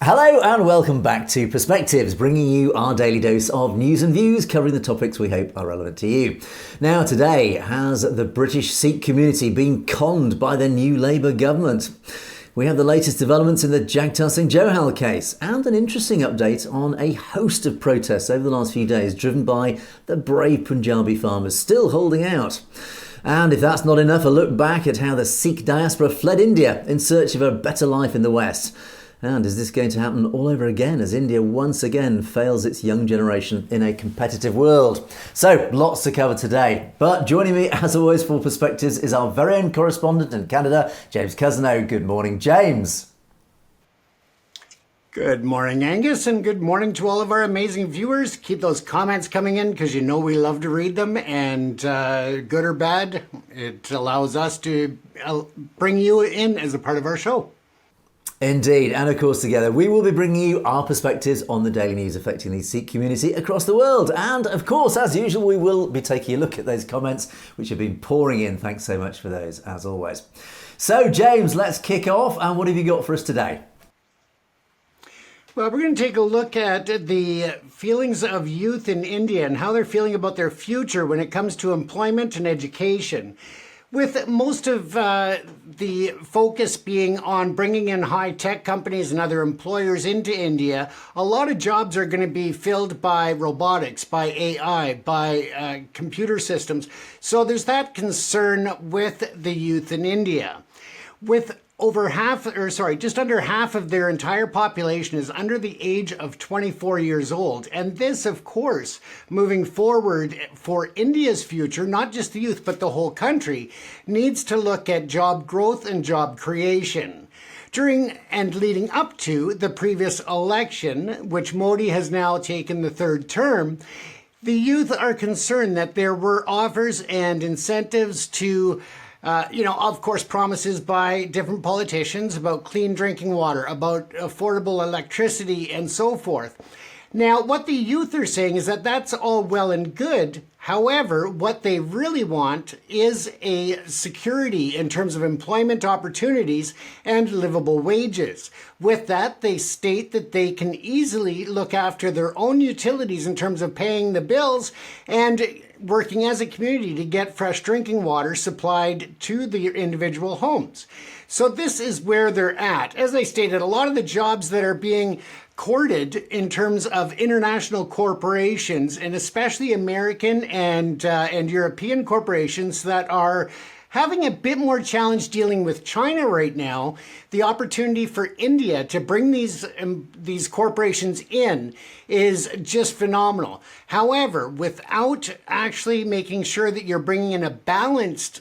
Hello and welcome back to Perspectives, bringing you our daily dose of news and views covering the topics we hope are relevant to you. Now today, has the British Sikh community been conned by the new Labour government? We have the latest developments in the Jagtar Singh Johal case and an interesting update on a host of protests over the last few days driven by the brave Punjabi farmers still holding out. And if that's not enough, a look back at how the Sikh Diaspora fled India in search of a better life in the West. And is this going to happen all over again as India once again fails its young generation in a competitive world? So, lots to cover today. But joining me, as always, for Perspectives is our very own correspondent in Canada, James Cousineau. Good morning, James. Good morning, Angus, and good morning to all of our amazing viewers. Keep those comments coming in because you know we love to read them, and good or bad, it allows us to bring you in as a part of our show. Indeed, and of course together we will be bringing you our perspectives on the daily news affecting the Sikh community across the world. And of course, as usual, we will be taking a look at those comments which have been pouring in. Thanks so much for those, as always. So James, let's kick off, and what have you got for us today? Well, we're going to take a look at the feelings of youth in India and how they're feeling about their future when it comes to employment and education. With most of the focus being on bringing in high-tech companies and other employers into India, a lot of jobs are going to be filled by robotics, by AI, by computer systems. So there's that concern with the youth in India. With just under half of their entire population is under the age of 24 years old. And this, of course, moving forward for India's future, not just the youth, but the whole country, needs to look at job growth and job creation. During and leading up to the previous election, which Modi has now taken the third term, the youth are concerned that there were offers and incentives to of course, promises by different politicians about clean drinking water, about affordable electricity, and so forth. Now, what the youth are saying is that that's all well and good. However, what they really want is a security in terms of employment opportunities and livable wages. With that, they state that they can easily look after their own utilities in terms of paying the bills and working as a community to get fresh drinking water supplied to the individual homes. So this is where they're at. As I stated, a lot of the jobs that are being courted in terms of international corporations, and especially American and European corporations that are having a bit more challenge dealing with China right now, the opportunity for India to bring these corporations in is just phenomenal. However, without actually making sure that you're bringing in a balanced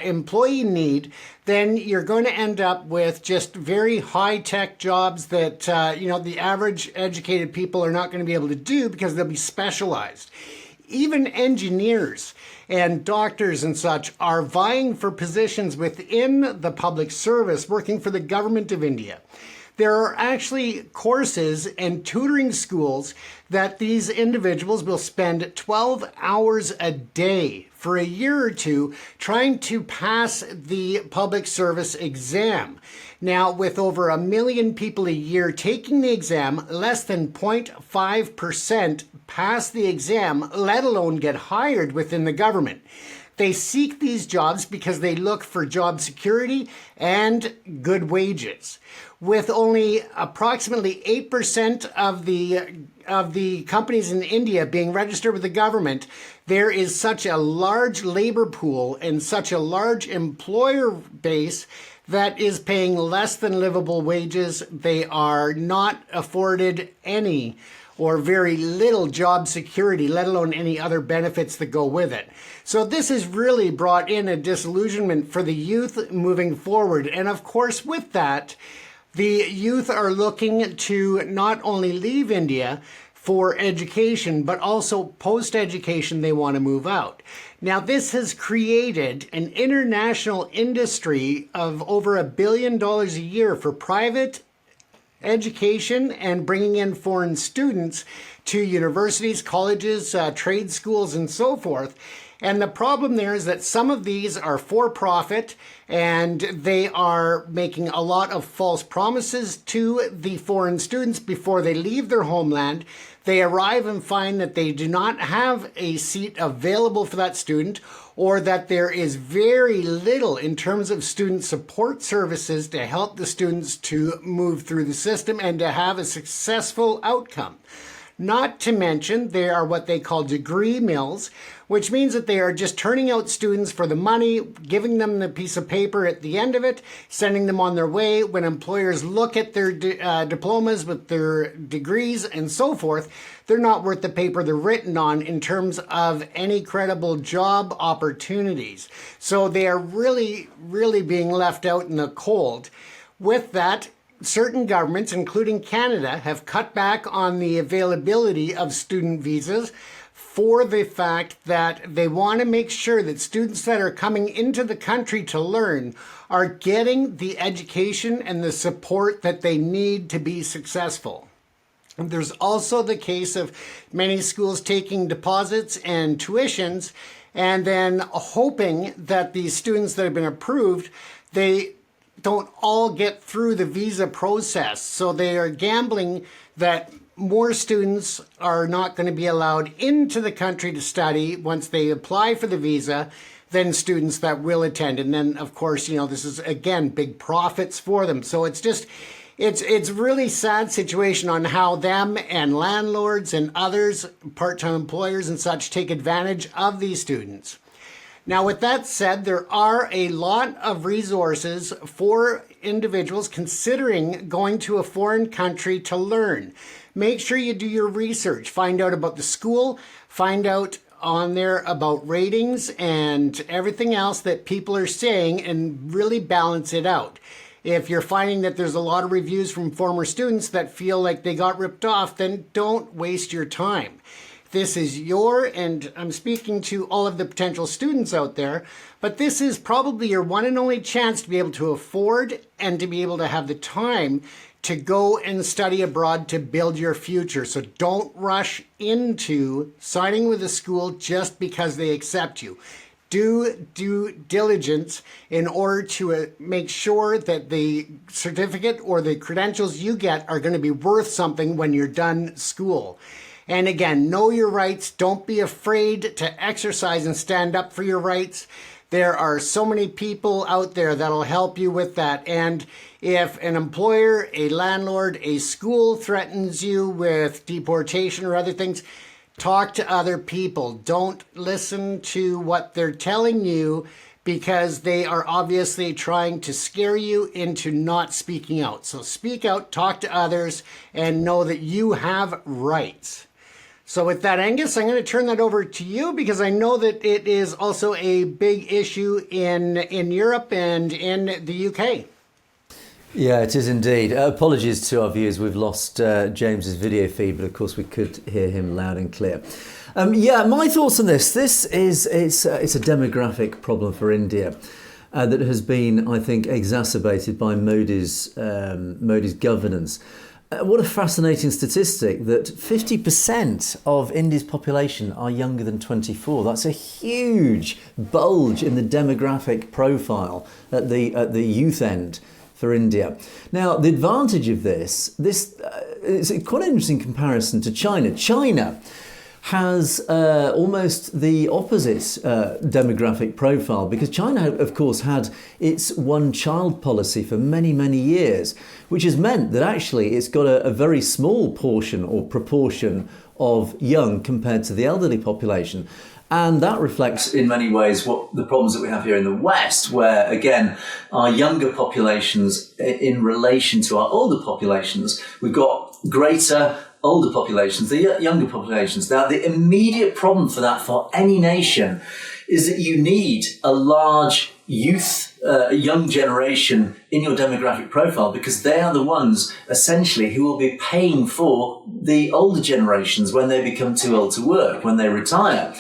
employee need, then you're going to end up with just very high-tech jobs that the average educated people are not going to be able to do because they'll be specialized. Even engineers and doctors and such are vying for positions within the public service working for the government of India. There are actually courses and tutoring schools that these individuals will spend 12 hours a day for a year or two trying to pass the public service exam. Now, with over 1 million people a year taking the exam, less than 0.5% pass the exam, let alone get hired within the government. They seek these jobs because they look for job security and good wages. With only approximately 8% of the companies in India being registered with the government, there is such a large labor pool and such a large employer base that is paying less than livable wages. They are not afforded any or very little job security, let alone any other benefits that go with it. So this has really brought in a disillusionment for the youth moving forward. And of course, with that, the youth are looking to not only leave India for education, but also post-education, they want to move out. Now, this has created an international industry of over $1 billion a year for private education and bringing in foreign students to universities, colleges, trade schools, and so forth. And the problem there is that some of these are for profit and they are making a lot of false promises to the foreign students before they leave their homeland. They arrive and find that they do not have a seat available for that student, or that there is very little in terms of student support services to help the students to move through the system and to have a successful outcome. Not to mention, they are what they call degree mills, which means that they are just turning out students for the money, giving them the piece of paper at the end of it, sending them on their way. When employers look at their diplomas with their degrees and so forth, they're not worth the paper they're written on in terms of any credible job opportunities. So they are really, really being left out in the cold. With that, certain governments, including Canada, have cut back on the availability of student visas for the fact that they want to make sure that students that are coming into the country to learn are getting the education and the support that they need to be successful. There's also the case of many schools taking deposits and tuitions and then hoping that these students that have been approved, they don't all get through the visa process. So they are gambling that more students are not going to be allowed into the country to study once they apply for the visa than students that will attend. And then, of course, this is, again, big profits for them. So it's just, it's really sad situation on how them and landlords and others, part-time employers and such, take advantage of these students. Now, with that said, there are a lot of resources for individuals considering going to a foreign country to learn. Make sure you do your research. Find out about the school. Find out on there about ratings and everything else that people are saying and really balance it out. If you're finding that there's a lot of reviews from former students that feel like they got ripped off, then don't waste your time. This is and I'm speaking to all of the potential students out there, but this is probably your one and only chance to be able to afford and to be able to have the time to go and study abroad to build your future. So don't rush into signing with a school just because they accept you. Do due diligence in order to make sure that the certificate or the credentials you get are going to be worth something when you're done school. And again, know your rights. Don't be afraid to exercise and stand up for your rights. There are so many people out there that'll help you with that. And if an employer, a landlord, a school threatens you with deportation or other things, talk to other people. Don't listen to what they're telling you, because they are obviously trying to scare you into not speaking out. So speak out, talk to others, and know that you have rights. So with that, Angus, I'm going to turn that over to you, because I know that it is also a big issue in Europe and in the UK. Yeah, it is indeed. Apologies to our viewers, we've lost James's video feed, but of course we could hear him loud and clear. My thoughts on this. It's a demographic problem for India that has been, I think, exacerbated by Modi's governance. What a fascinating statistic that 50% of India's population are younger than 24. That's a huge bulge in the demographic profile at the youth end for India. Now, the advantage of this is quite an interesting comparison to China. China has almost the opposite demographic profile, because China, of course, had its one-child policy for many, many years, which has meant that actually it's got a very small portion or proportion of young compared to the elderly population. And that reflects in many ways what the problems that we have here in the West, where, again, our younger populations in relation to our older populations, we've got greater older populations, the younger populations. Now, the immediate problem for that for any nation is that you need a large young generation in your demographic profile, because they are the ones essentially who will be paying for the older generations when they become too old to work, when they retire.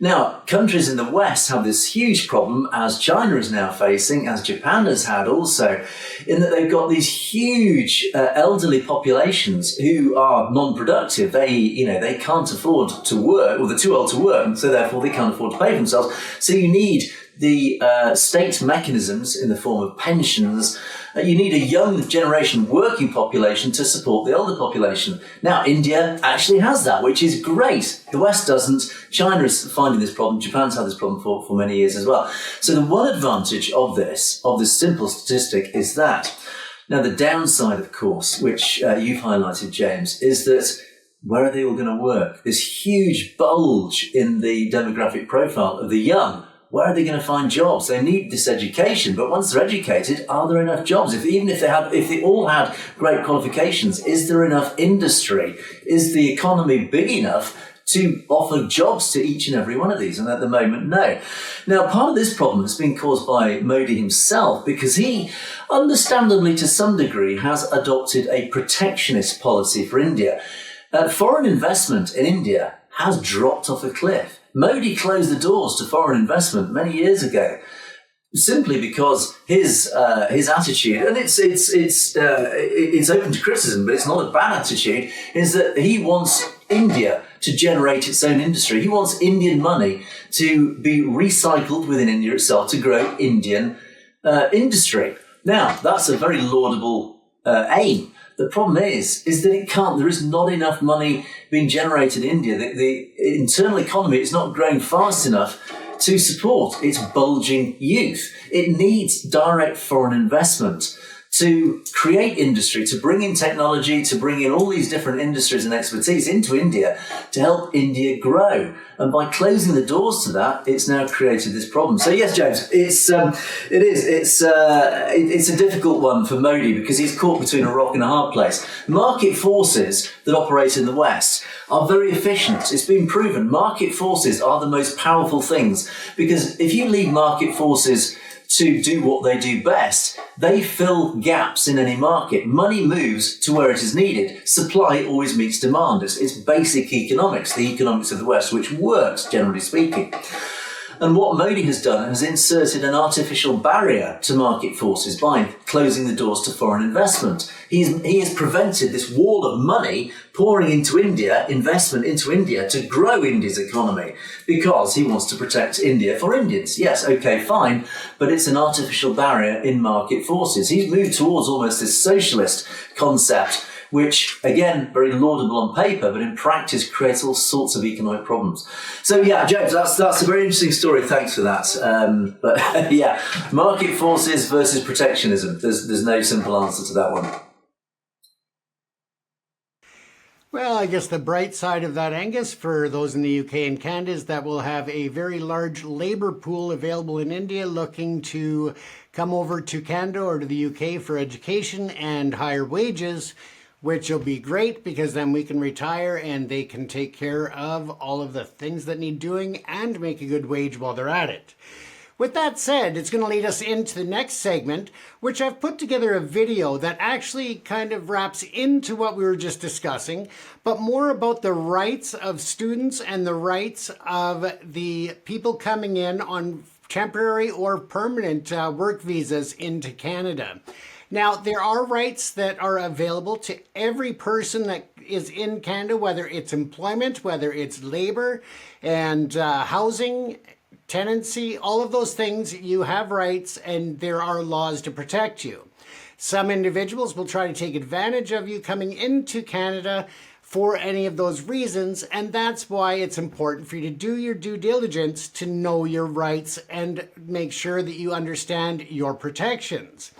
Now, countries in the West have this huge problem, as China is now facing, as Japan has had also, in that they've got these huge elderly populations who are non-productive. They can't afford to work, or they're too old to work, so therefore they can't afford to pay for themselves. So you need the state mechanisms in the form of pensions. You need a young generation working population to support the older population. Now, India actually has that, which is great. The West doesn't. China is finding this problem. Japan's had this problem for many years as well. So the one advantage of this simple statistic is that. Now, the downside, of course, which you've highlighted, James, is that where are they all going to work? This huge bulge in the demographic profile of the young. Where are they going to find jobs? They need this education, but once they're educated, are there enough jobs? If they all had great qualifications, is there enough industry? Is the economy big enough to offer jobs to each and every one of these? And at the moment, no. Now, part of this problem has been caused by Modi himself, because he, understandably to some degree, has adopted a protectionist policy for India. Foreign investment in India has dropped off a cliff. Modi closed the doors to foreign investment many years ago, simply because his attitude, and it's open to criticism, but it's not a bad attitude, is that he wants India to generate its own industry. He wants Indian money to be recycled within India itself to grow Indian industry. Now, that's a very laudable aim. The problem is that it can't. There is not enough money being generated in India. The internal economy is not growing fast enough to support its bulging youth. It needs direct foreign investment to create industry, to bring in technology, to bring in all these different industries and expertise into India to help India grow. And by closing the doors to that, it's now created this problem. So yes, James, it's a difficult one for Modi, because he's caught between a rock and a hard place. Market forces that operate in the West are very efficient. It's been proven. Market forces are the most powerful things, because if you leave market forces to do what they do best, they fill gaps in any market. Money moves to where it is needed. Supply always meets demand. It's basic economics, the economics of the West, which works, generally speaking. And what Modi has done is inserted an artificial barrier to market forces by closing the doors to foreign investment. He has prevented this wall of money pouring into India, investment into India, to grow India's economy, because he wants to protect India for Indians. Yes, okay, fine, but it's an artificial barrier in market forces. He's moved towards almost this socialist concept, which, again, very laudable on paper, but in practice creates all sorts of economic problems. So, yeah, James, that's a very interesting story. Thanks for that. But, yeah, market forces versus protectionism. There's no simple answer to that one. Well, I guess the bright side of that, Angus, for those in the UK and Canada, is that we'll have a very large labour pool available in India looking to come over to Canada or to the UK for education and higher wages, which will be great, because then we can retire and they can take care of all of the things that need doing and make a good wage while they're at it. With that said, it's going to lead us into the next segment, which I've put together a video that actually kind of wraps into what we were just discussing, but more about the rights of students and the rights of the people coming in on temporary or permanent work visas into Canada. Now, there are rights that are available to every person that is in Canada, whether it's employment, whether it's labor and housing, tenancy, all of those things. You have rights and there are laws to protect you. Some individuals will try to take advantage of you coming into Canada for any of those reasons, and that's why it's important for you to do your due diligence to know your rights and make sure that you understand your protections.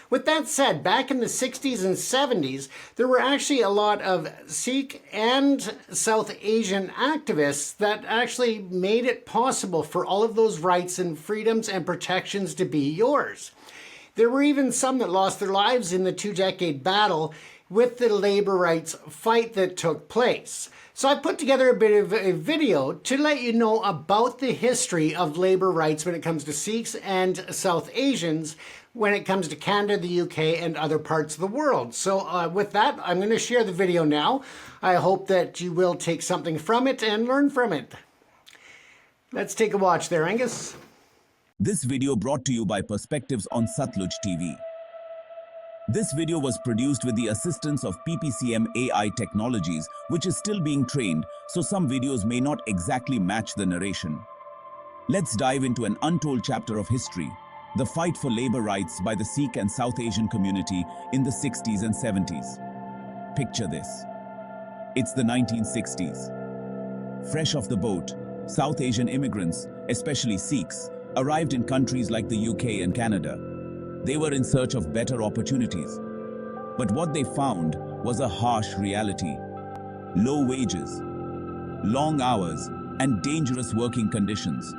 With that said, back in the 60s and 70s, there were actually a lot of Sikh and South Asian activists that actually made it possible for all of those rights and freedoms and protections to be yours. There were even some that lost their lives in the 2-decade battle with the labor rights fight that took place. So I put together a bit of a video to let you know about the history of labor rights when it comes to Sikhs and South Asians, when it comes to Canada, the UK, and other parts of the world. So with that, I'm going to share the video now. I hope that you will take something from it and learn from it. Let's take a watch there, Angus. This video brought to you by Perspectives on Satluj TV. This video was produced with the assistance of PPCM AI technologies, which is still being trained, so some videos may not exactly match the narration. Let's dive into an untold chapter of history, the fight for labor rights by the Sikh and South Asian community in the 60s and 70s. Picture this. It's the 1960s. Fresh off the boat, South Asian immigrants, especially Sikhs, arrived in countries like the UK and Canada. They were in search of better opportunities. But what they found was a harsh reality. Low wages, long hours, and dangerous working conditions.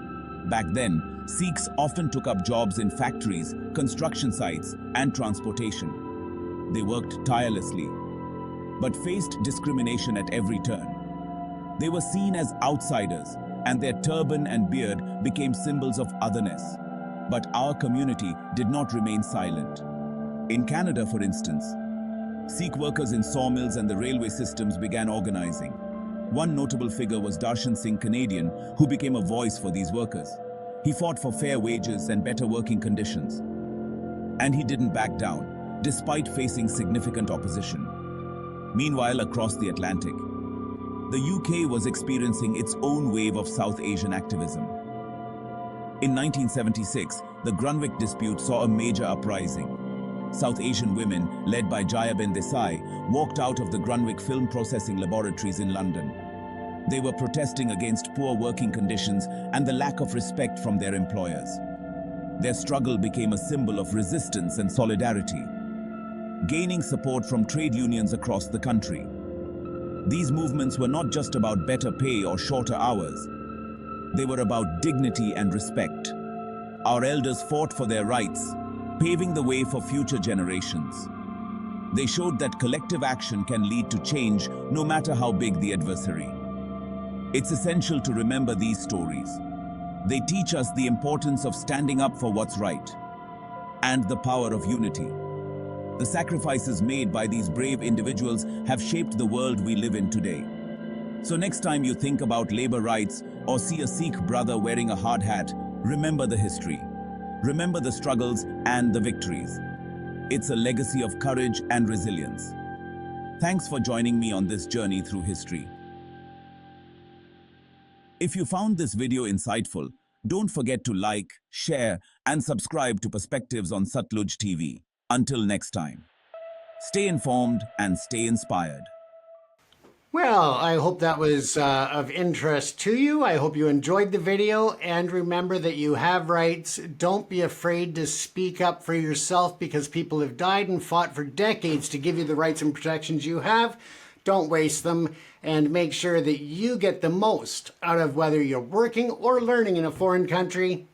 Back then, Sikhs often took up jobs in factories, construction sites, and transportation. They worked tirelessly, but faced discrimination at every turn. They were seen as outsiders, and their turban and beard became symbols of otherness. But our community did not remain silent. In Canada, for instance, Sikh workers in sawmills and the railway systems began organizing. One notable figure was Jagtar Singh Canadian, who became a voice for these workers. He fought for fair wages and better working conditions. And he didn't back down, despite facing significant opposition. Meanwhile, across the Atlantic, the UK was experiencing its own wave of South Asian activism. In 1976, the Grunwick dispute saw a major uprising. South Asian women, led by Jayaben Desai, walked out of the Grunwick film processing laboratories in London. They were protesting against poor working conditions and the lack of respect from their employers. Their struggle became a symbol of resistance and solidarity, gaining support from trade unions across the country. These movements were not just about better pay or shorter hours. They were about dignity and respect. Our elders fought for their rights, paving the way for future generations. They showed that collective action can lead to change no matter how big the adversary. It's essential to remember these stories. They teach us the importance of standing up for what's right and the power of unity. The sacrifices made by these brave individuals have shaped the world we live in today. So next time you think about labor rights or see a Sikh brother wearing a hard hat, remember the history. Remember the struggles and the victories. It's a legacy of courage and resilience. Thanks for joining me on this journey through history. If you found this video insightful, don't forget to like, share, and subscribe to Perspectives on Satluj TV. Until next time, stay informed and stay inspired. Well, I hope that was of interest to you. I hope you enjoyed the video, and remember that you have rights. Don't be afraid to speak up for yourself, because people have died and fought for decades to give you the rights and protections you have. Don't waste them, and make sure that you get the most out of whether you're working or learning in a foreign country.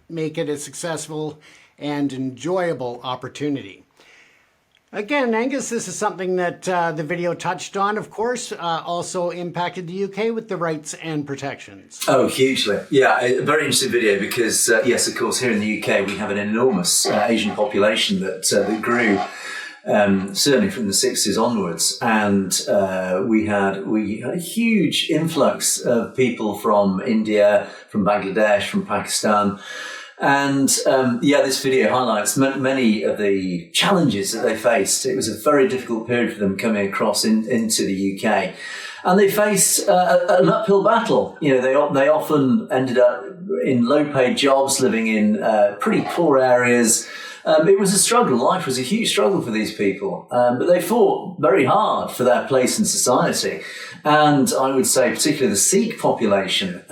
Make it a successful and enjoyable opportunity. Again, Angus, this is something that the video touched on, of course, also impacted the UK with the rights and protections. Oh, hugely. Yeah, a very interesting video because, yes, of course, here in the UK, we have an enormous Asian population that grew certainly from the 60s onwards. And we had a huge influx of people from India, from Bangladesh, from Pakistan. And this video highlights many of the challenges that they faced. It was a very difficult period for them coming across into the UK. And they faced an uphill battle. You know, they often ended up in low-paid jobs, living in pretty poor areas. It was a struggle. Life was a huge struggle for these people. But they fought very hard for their place in society. And I would say particularly the Sikh population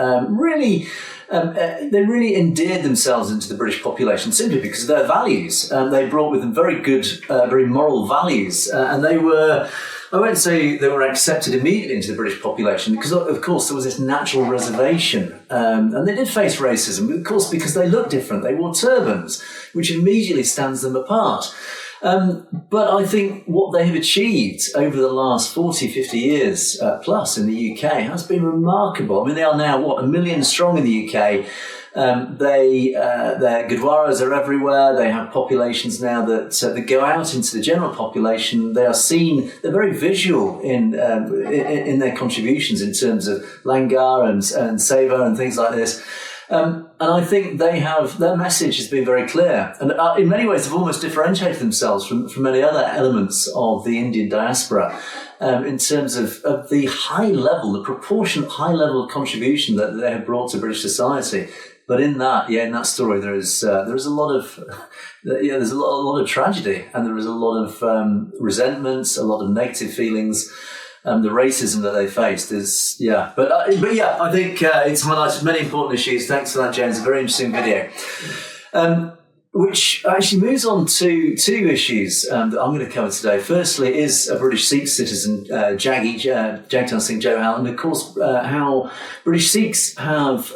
they really endeared themselves into the British population simply because of their values. They brought with them very good, very moral values. And they were, I won't say they were accepted immediately into the British population because, of course, there was this natural reservation. And they did face racism, of course, because they looked different. They wore turbans, which immediately stands them apart. But I think what they have achieved over the last 40, 50 years plus in the UK has been remarkable. I mean, they are now, 1 million strong in the UK. Their Gurdwaras are everywhere. They have populations now that go out into the general population. They are seen, they're very visual in their contributions in terms of Langar and Seva and things like this. And I think their message has been very clear. And in many ways, they've almost differentiated themselves from many other elements of the Indian diaspora in terms of the the proportionate high level of contribution that they have brought to British society. But in that story, there is a lot of there's a lot of tragedy, and there is a lot of resentments, a lot of negative feelings. The racism that they faced is, But I think it's highlighted many important issues. Thanks for that, James. A very interesting video. Which actually moves on to two issues that I'm going to cover today. Firstly is a British Sikh citizen, Jaggi, Jagtar Singh Johal, and of course how British Sikhs have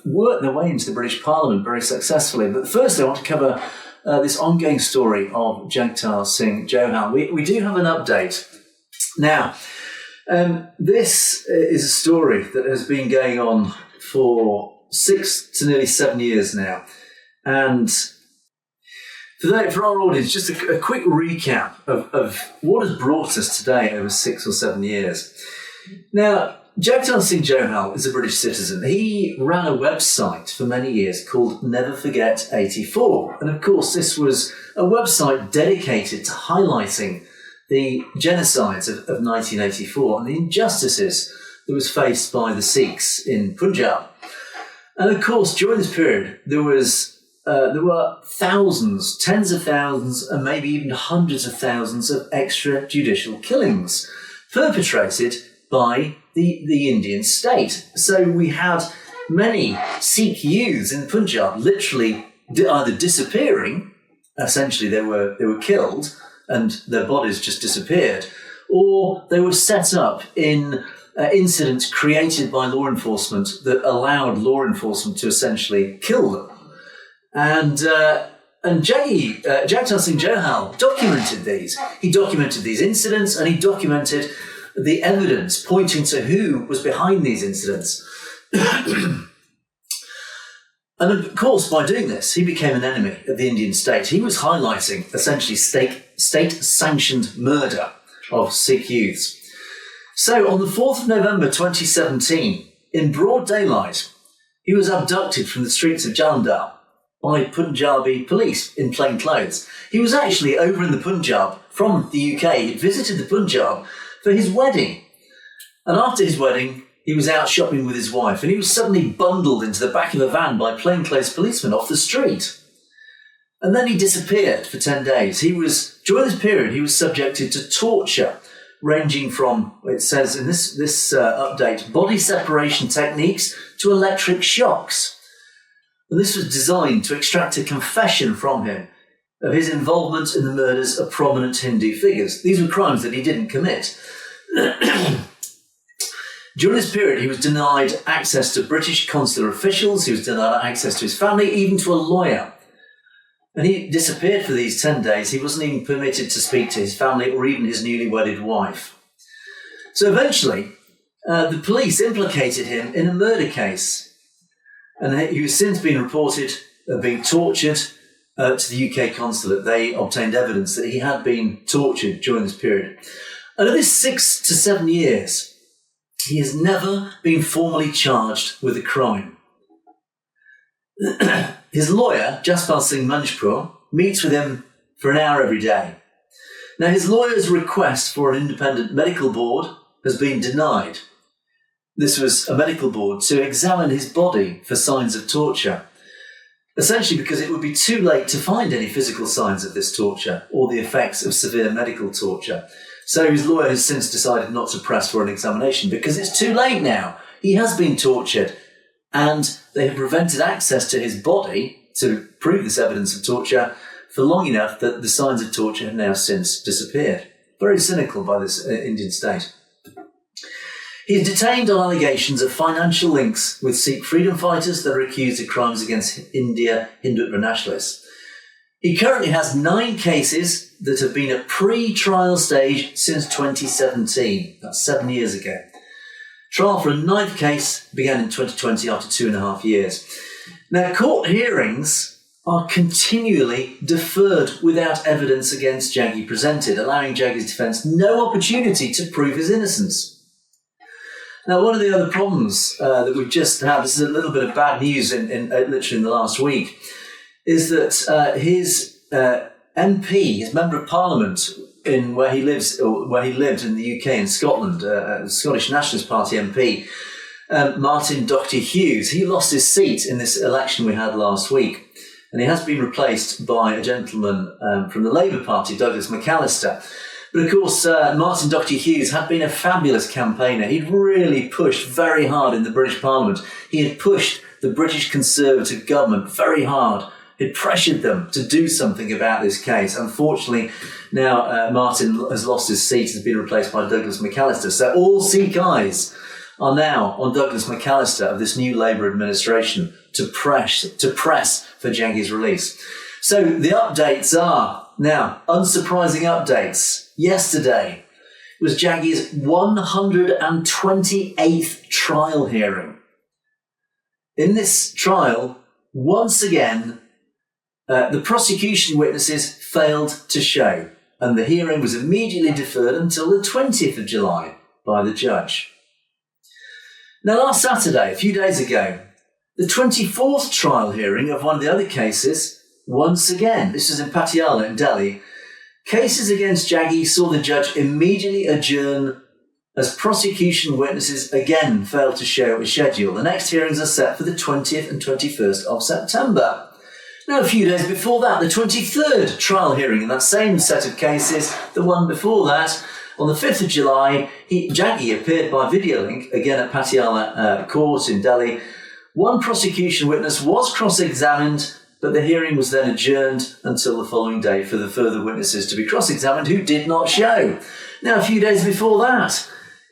worked their way into the British Parliament very successfully. But firstly, I want to cover this ongoing story of Jagtar Singh Johal. We do have an update. Now, this is a story that has been going on for 6 to nearly 7 years now. And for our audience, just a quick recap of what has brought us today over 6 or 7 years. Now, Jagtar Singh Johal is a British citizen. He ran a website for many years called Never Forget 84. And of course, this was a website dedicated to highlighting the genocides of 1984 and the injustices that was faced by the Sikhs in Punjab. And of course, during this period, there were thousands, tens of thousands, and maybe even hundreds of thousands of extrajudicial killings perpetrated by the Indian state. So we had many Sikh youths in Punjab literally either disappearing, essentially they were killed, and their bodies just disappeared, or they were set up in incidents created by law enforcement that allowed law enforcement to essentially kill them. And Jaggi, Jagtar Singh Johal documented these. He documented these incidents, and he documented the evidence pointing to who was behind these incidents. And of course, by doing this, he became an enemy of the Indian state. He was highlighting essentially state-sanctioned murder of Sikh youths. So on the 4th of November 2017, in broad daylight, he was abducted from the streets of Jalandhar by Punjabi police in plain clothes. He was actually over in the Punjab from the UK. He visited the Punjab for his wedding. And after his wedding, he was out shopping with his wife, and he was suddenly bundled into the back of a van by plainclothes policemen off the street. And then he disappeared for 10 days. During this period, he was subjected to torture, ranging from, it says in this update, body separation techniques to electric shocks. And this was designed to extract a confession from him of his involvement in the murders of prominent Hindu figures. These were crimes that he didn't commit. During this period, he was denied access to British consular officials, he was denied access to his family, even to a lawyer. And he disappeared for these 10 days. He wasn't even permitted to speak to his family or even his newly wedded wife. So eventually, the police implicated him in a murder case. And he has since been reported of being tortured to the UK consulate. They obtained evidence that he had been tortured during this period. And of this 6 to 7 years, he has never been formally charged with a crime. His lawyer, Jagtar Singh Johal, meets with him for an hour every day. Now, his lawyer's request for an independent medical board has been denied. This was a medical board to examine his body for signs of torture, essentially because it would be too late to find any physical signs of this torture or the effects of severe medical torture. So his lawyer has since decided not to press for an examination because it's too late now. He has been tortured, and they have prevented access to his body to prove this evidence of torture for long enough that the signs of torture have now since disappeared. Very cynical by this Indian state. He is detained on allegations of financial links with Sikh freedom fighters that are accused of crimes against Hindutva nationalists. He currently has 9 cases that have been at pre-trial stage since 2017. That's 7 years ago. Trial for a 9th case began in 2020 after 2.5 years. Now, court hearings are continually deferred without evidence against Jaggi presented, allowing Jaggi's defence no opportunity to prove his innocence. Now, one of the other problems that we've just had, this is a little bit of bad news in literally in the last week, is that his MP, his Member of Parliament, where he lived in the UK in Scotland, Scottish Nationalist Party MP, Martin Doherty Hughes, he lost his seat in this election we had last week. And he has been replaced by a gentleman from the Labour Party, Douglas McAllister. But of course, Martin Doherty Hughes had been a fabulous campaigner. He'd really pushed very hard in the British Parliament. He had pushed the British Conservative government very hard. He'd pressured them to do something about this case. Unfortunately, now Martin has lost his seat, has been replaced by Douglas McAllister. So all Sikh eyes are now on Douglas McAllister of this new Labour administration to press for Jaggi's release. So the updates are, now, unsurprising updates. Yesterday was Jaggi's 128th trial hearing. In this trial, once again, the prosecution witnesses failed to show, and the hearing was immediately deferred until the 20th of July by the judge. Now, last Saturday, a few days ago, the 24th trial hearing of one of the other cases, once again, this was in Patiala in Delhi, cases against Jaggi saw the judge immediately adjourn as prosecution witnesses again failed to show a schedule. The next hearings are set for the 20th and 21st of September. Now, a few days before that, the 23rd trial hearing in that same set of cases, the one before that, on the 5th of July, Jaggi appeared by video link, again at Patiala Court in Delhi. One prosecution witness was cross-examined, but the hearing was then adjourned until the following day for the further witnesses to be cross-examined who did not show. Now, a few days before that,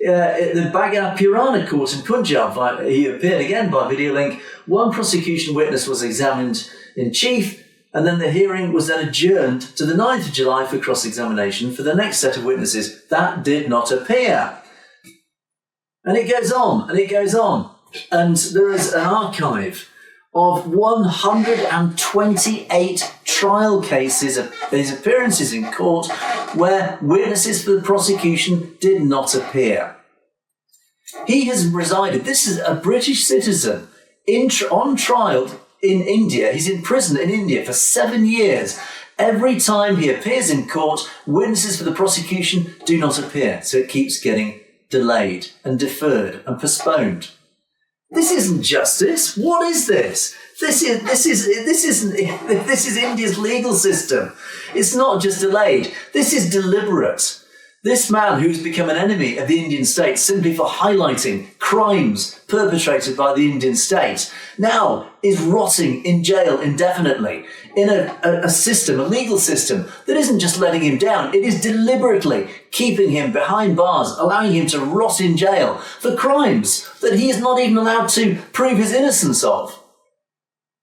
at the Baghar Purana Court in Punjab, he appeared again by video link. One prosecution witness was examined in chief, and then the hearing was then adjourned to the 9th of July for cross-examination for the next set of witnesses. That did not appear. And it goes on, and it goes on. And there is an archive of 128 trial cases, these appearances in court, where witnesses for the prosecution did not appear. He has resided, this is a British citizen, on trial in India. He's in prison in India for 7 years. Every time he appears in court, witnesses for the prosecution do not appear. So it keeps getting delayed and deferred and postponed. This isn't justice. What is this? This is India's legal system. It's not just delayed. This is deliberate. This man who's become an enemy of the Indian state simply for highlighting crimes perpetrated by the Indian state now is rotting in jail indefinitely in a system, a legal system that isn't just letting him down. It is deliberately keeping him behind bars, allowing him to rot in jail for crimes that he is not even allowed to prove his innocence of.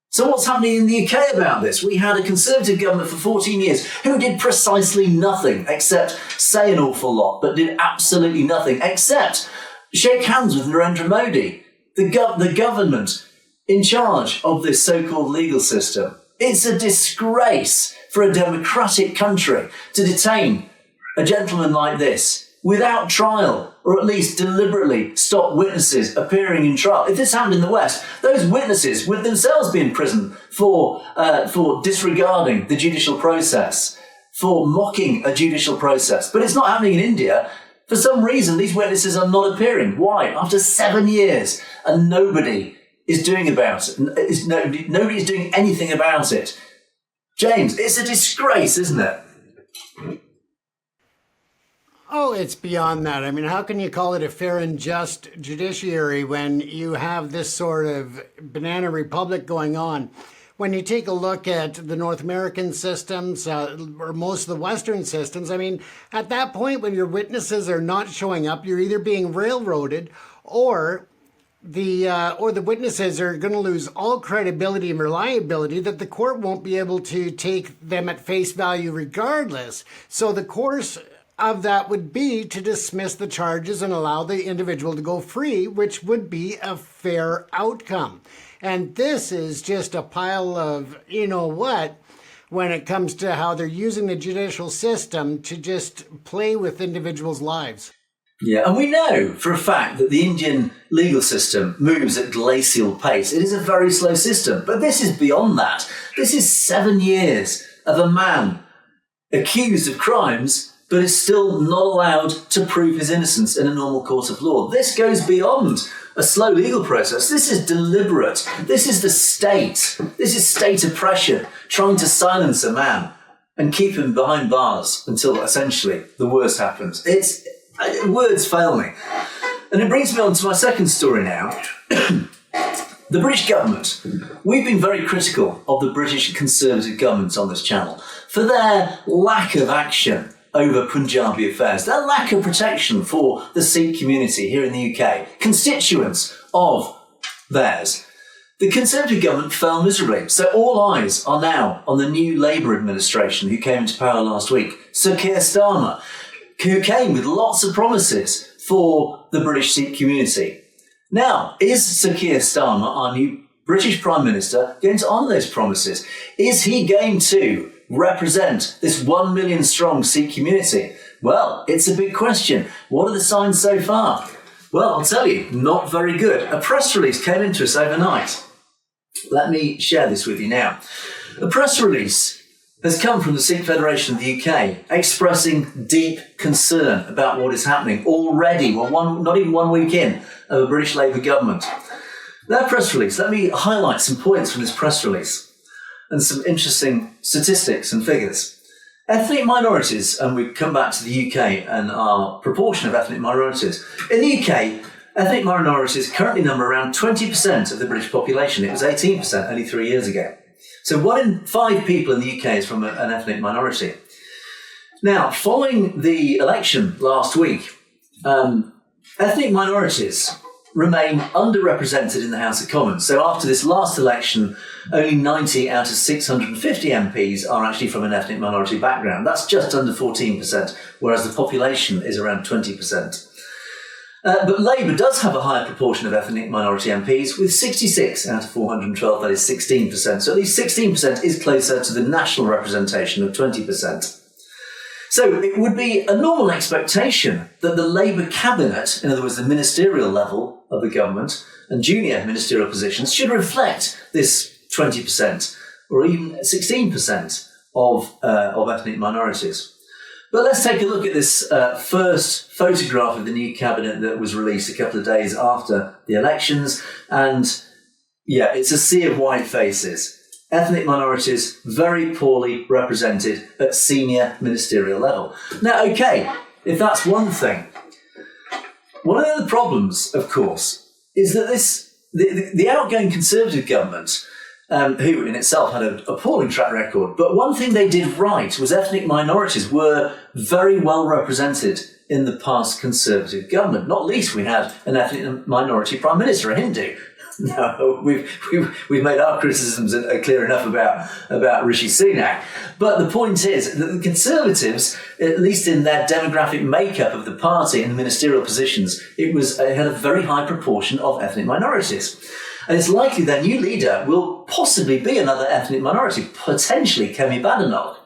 So what's happening in the UK about this? We had a Conservative government for 14 years who did precisely nothing except say an awful lot, but did absolutely nothing except shake hands with Narendra Modi, the government in charge of this so-called legal system. It's a disgrace for a democratic country to detain a gentleman like this without trial, or at least deliberately stop witnesses appearing in trial. If this happened in the West, those witnesses would themselves be in prison for disregarding the judicial process, for mocking a judicial process. But it's not happening in India. For some reason, these witnesses are not appearing. Why? After 7 years, and nobody is doing about it. Nobody is doing anything about it. James, it's a disgrace, isn't it? Oh, it's beyond that. I mean, how can you call it a fair and just judiciary when you have this sort of banana republic going on? When you take a look at the North American systems, or most of the Western systems, I mean, at that point when your witnesses are not showing up, you're either being railroaded or the witnesses are going to lose all credibility and reliability that the court won't be able to take them at face value regardless. So the course of that would be to dismiss the charges and allow the individual to go free, which would be a fair outcome. And this is just a pile of, you know what, when it comes to how they're using the judicial system to just play with individuals' lives. Yeah, and we know for a fact that the Indian legal system moves at glacial pace. It is a very slow system, but this is beyond that. This is 7 years of a man accused of crimes, but is still not allowed to prove his innocence in a normal court of law. This goes beyond a slow legal process. This is deliberate. This is the state. This is state oppression, trying to silence a man and keep him behind bars until essentially the worst happens. Words fail me. And it brings me on to my second story now. The British government. We've been very critical of the British Conservative government on this channel for their lack of action over Punjabi affairs, their lack of protection for the Sikh community here in the UK, constituents of theirs. The Conservative government fell miserably, so all eyes are now on the new Labour administration who came into power last week, Sir Keir Starmer, who came with lots of promises for the British Sikh community. Now, is Sir Keir Starmer, our new British Prime Minister, going to honour those promises? Is he going to represent this 1 million strong Sikh community? Well, it's a big question. What are the signs so far? Well, I'll tell you, not very good. A press release came into us overnight. Let me share this with you now. A press release has come from the Sikh Federation of the UK expressing deep concern about what is happening already, not even 1 week in, of a British Labour government. Their press release, let me highlight some points from this press release and some interesting statistics and figures. Ethnic minorities, and we come back to the UK and our proportion of ethnic minorities. In the UK, ethnic minorities currently number around 20% of the British population. It was 18% only 3 years ago. So 1 in 5 people in the UK is from an ethnic minority. Now, following the election last week, ethnic minorities remain underrepresented in the House of Commons. So after this last election, only 90 out of 650 MPs are actually from an ethnic minority background. That's just under 14%, whereas the population is around 20%. But Labour does have a higher proportion of ethnic minority MPs, with 66 out of 412, that is 16%. So at least 16% is closer to the national representation of 20%. So it would be a normal expectation that the Labour cabinet, in other words, the ministerial level of the government and junior ministerial positions, should reflect this 20% or even 16% of ethnic minorities. But let's take a look at this first photograph of the new cabinet that was released a couple of days after the elections. And yeah, it's a sea of white faces. Ethnic minorities very poorly represented at senior ministerial level. Now, okay, if that's one thing, one of the other problems, of course, is that the outgoing Conservative government, who in itself had an appalling track record, but one thing they did right was ethnic minorities were very well represented in the past Conservative government. Not least, we had an ethnic minority Prime Minister, a Hindu. No, we've made our criticisms clear enough about Rishi Sunak. But the point is that the Conservatives, at least in their demographic makeup of the party and the ministerial positions, it had a very high proportion of ethnic minorities. And it's likely their new leader will possibly be another ethnic minority, potentially Kemi Badenoch.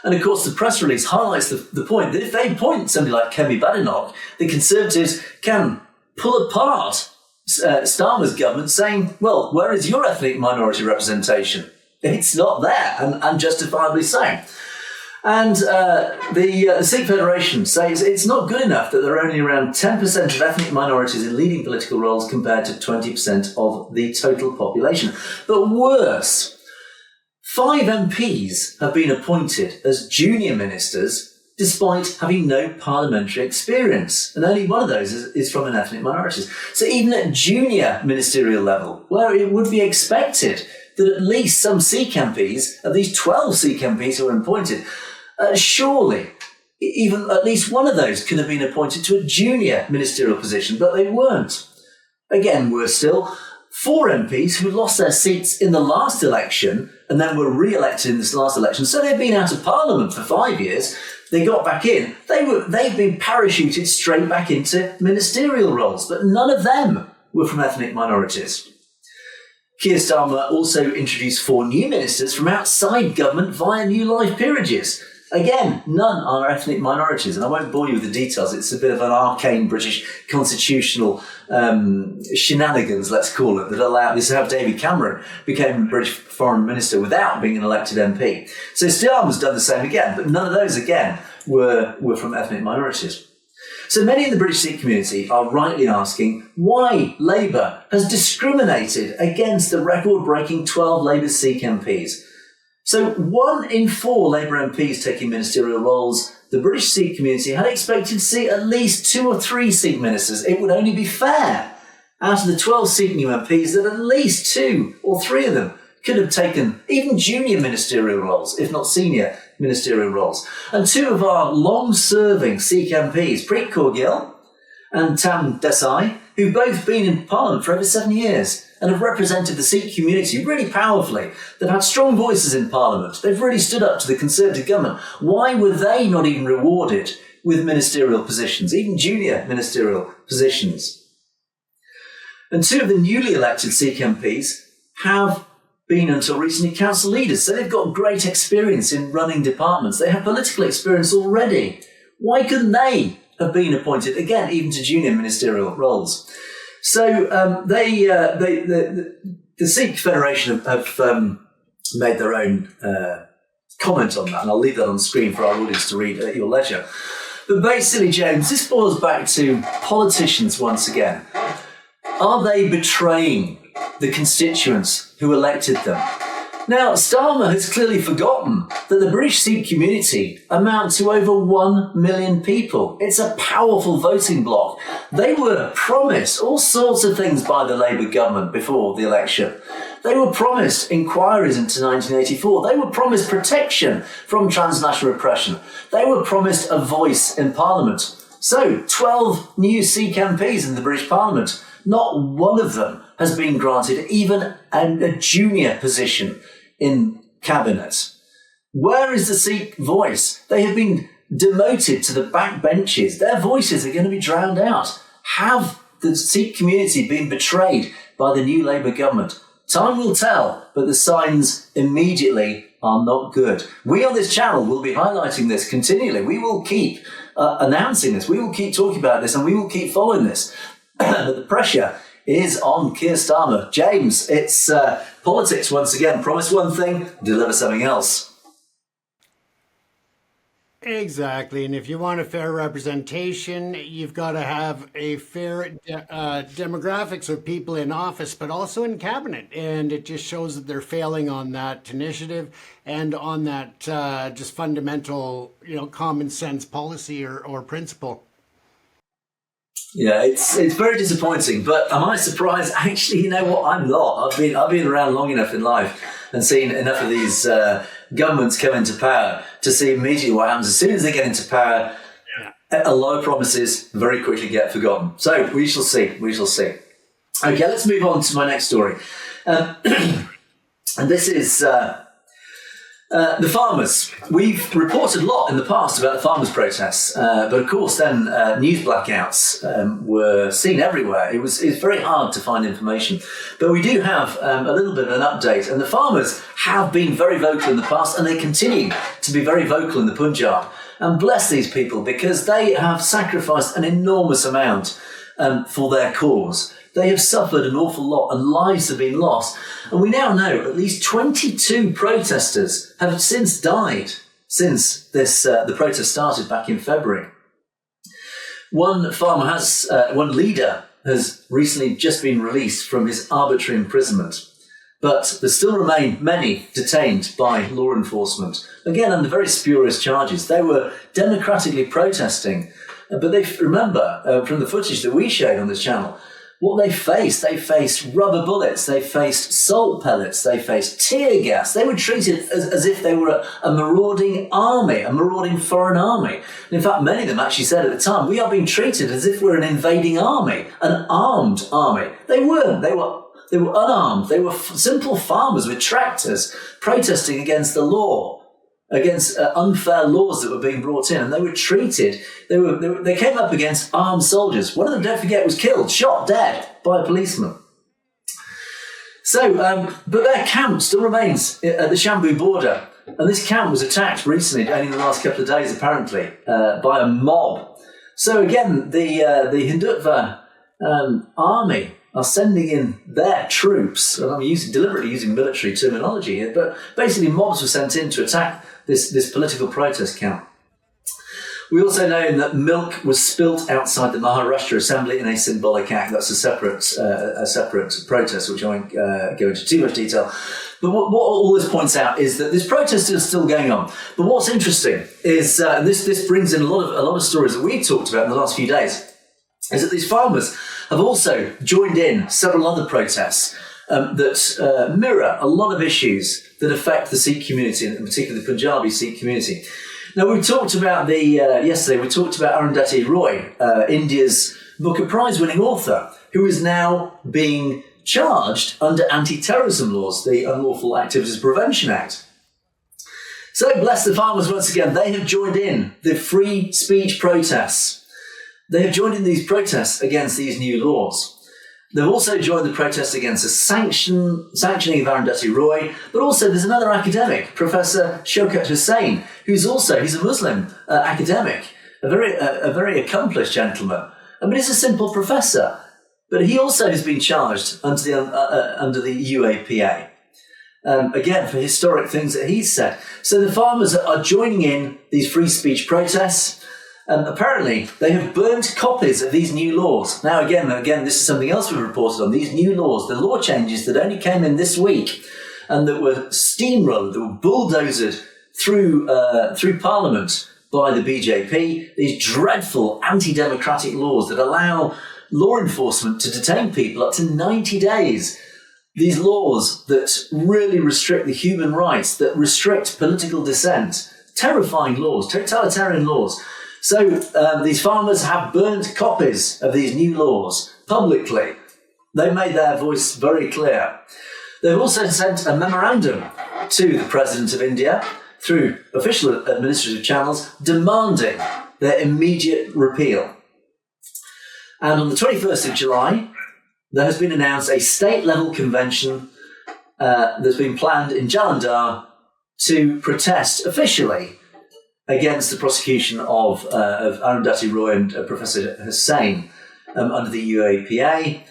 And of course, the press release highlights the point that if they appoint somebody like Kemi Badenoch, the Conservatives can pull apart Starmer's government, saying, well, where is your ethnic minority representation? It's not there, and justifiably so. And the Sikh Federation says it's not good enough that there are only around 10% of ethnic minorities in leading political roles compared to 20% of the total population. But worse, 5 MPs have been appointed as junior ministers despite having no parliamentary experience. And only one of those is from an ethnic minority. So even at junior ministerial level, where it would be expected that at least some Sikh MPs, of these 12 Sikh MPs who were appointed, surely even at least one of those could have been appointed to a junior ministerial position, but they weren't. Again, worse still, 4 MPs who lost their seats in the last election and then were re-elected in this last election. So they've been out of Parliament for 5 years. They got back in. They've been parachuted straight back into ministerial roles, but none of them were from ethnic minorities. Keir Starmer also introduced 4 new ministers from outside government via new life peerages. Again, none are ethnic minorities, and I won't bore you with the details. It's a bit of an arcane British constitutional shenanigans, let's call it, that allowed this to have David Cameron became British Foreign Minister without being an elected MP. So Starmer's done the same again, but none of those, again, were from ethnic minorities. So many in the British Sikh community are rightly asking why Labour has discriminated against the record-breaking 12 Labour Sikh MPs. So 1 in 4 Labour MPs taking ministerial roles, the British Sikh community had expected to see at least 2 or 3 Sikh ministers. It would only be fair, out of the 12 Sikh new MPs, that at least 2 or 3 of them could have taken even junior ministerial roles, if not senior ministerial roles. And 2 of our long-serving Sikh MPs, Preet Kaur Gill and Tam Desai, who've both been in Parliament for over 7 years and have represented the Sikh community really powerfully. They've had strong voices in Parliament. They've really stood up to the Conservative government. Why were they not even rewarded with ministerial positions, even junior ministerial positions? And 2 of the newly elected Sikh MPs have been until recently council leaders, so they've got great experience in running departments. They have political experience already. Why couldn't they have been appointed, again, even to junior ministerial roles? So the Sikh Federation have made their own comment on that, and I'll leave that on the screen for our audience to read at your leisure. But basically, James, this boils back to politicians once again. Are they betraying the constituents who elected them? Now, Starmer has clearly forgotten that the British Sikh community amount to over 1 million people. It's a powerful voting bloc. They were promised all sorts of things by the Labour government before the election. They were promised inquiries into 1984. They were promised protection from transnational repression. They were promised a voice in Parliament. So, 12 new Sikh MPs in the British Parliament. Not one of them has been granted even a junior position in cabinet. Where is the Sikh voice? They have been demoted to the back benches. Their voices are going to be drowned out. Have the Sikh community been betrayed by the new Labour government? Time will tell, but the signs immediately are not good. We on this channel will be highlighting this continually. We will keep announcing this. We will keep talking about this, and we will keep following this. But the pressure is on Keir Starmer. James, it's politics once again. Promise one thing, deliver something else. Exactly. And if you want a fair representation, you've got to have a fair demographics of people in office, but also in cabinet. And it just shows that they're failing on that initiative and on that just fundamental, common sense policy or principle. Yeah, it's very disappointing, but am I surprised? Actually, you know what? I'm not. I've been around long enough in life and seen enough of these governments come into power to see immediately what happens. As soon as they get into power, a lot of promises very quickly get forgotten. So we shall see. We shall see. Okay, let's move on to my next story. And this is the farmers. We've reported a lot in the past about the farmers' protests, but of course then news blackouts were seen everywhere. It was very hard to find information. But we do have a little bit of an update, and the farmers have been very vocal in the past, and they continue to be very vocal in the Punjab. And bless these people, because they have sacrificed an enormous amount for their cause. They have suffered an awful lot, and lives have been lost. And we now know at least 22 protesters have since died since the protest started back in February. One leader has recently just been released from his arbitrary imprisonment. But there still remain many detained by law enforcement, again under very spurious charges. They were democratically protesting, but remember from the footage that we showed on this channel, what they faced rubber bullets, they faced salt pellets, they faced tear gas. They were treated as if they were a marauding army, a marauding foreign army. And in fact, many of them actually said at the time, we are being treated as if we're an invading army, an armed army. They weren't. They were unarmed. They were simple farmers with tractors protesting against the law, against unfair laws that were being brought in, and they were treated. They came up against armed soldiers. One of them, don't forget, was killed, shot dead by a policeman. So, but their camp still remains at the Shambu border, And this camp was attacked recently, only in the last couple of days apparently, by a mob. So again, the Hindutva army are sending in their troops, and I'm deliberately using military terminology here, but basically mobs were sent in to attack this political protest camp. We also know that milk was spilt outside the Maharashtra Assembly in a symbolic act. That's a separate protest, which I won't go into too much detail. But what all this points out is that this protest is still going on. But what's interesting is, and this brings in a lot of stories that we've talked about in the last few days, is that these farmers have also joined in several other protests that mirror a lot of issues that affect the Sikh community, and particularly the Punjabi Sikh community. Now, we talked about yesterday, we talked about Arundhati Roy, India's Booker Prize-winning author, who is now being charged under anti-terrorism laws, the Unlawful Activities Prevention Act. So, bless the farmers once again, they have joined in the free speech protests. They have joined in these protests against these new laws. They've also joined the protest against the sanctioning of Arundhati Roy, but also there's another academic, Professor Shaukat Hussain, he's a Muslim academic, a very accomplished gentleman. But he's a simple professor. But he also has been charged under the UAPA, again for historic things that he's said. So the farmers are joining in these free speech protests. Apparently, they have burnt copies of these new laws. Now, again, this is something else we've reported on. These new laws, the law changes that only came in this week and that were steamrolled, that were bulldozed through Parliament by the BJP, these dreadful anti-democratic laws that allow law enforcement to detain people up to 90 days. These laws that really restrict the human rights, that restrict political dissent. Terrifying laws, totalitarian laws. So these farmers have burnt copies of these new laws publicly. They made their voice very clear. They've also sent a memorandum to the President of India through official administrative channels demanding their immediate repeal. And on the 21st of July, there has been announced a state-level convention that's been planned in Jalandhar to protest officially against the prosecution of Arundhati Roy and Professor Hussain under the UAPA.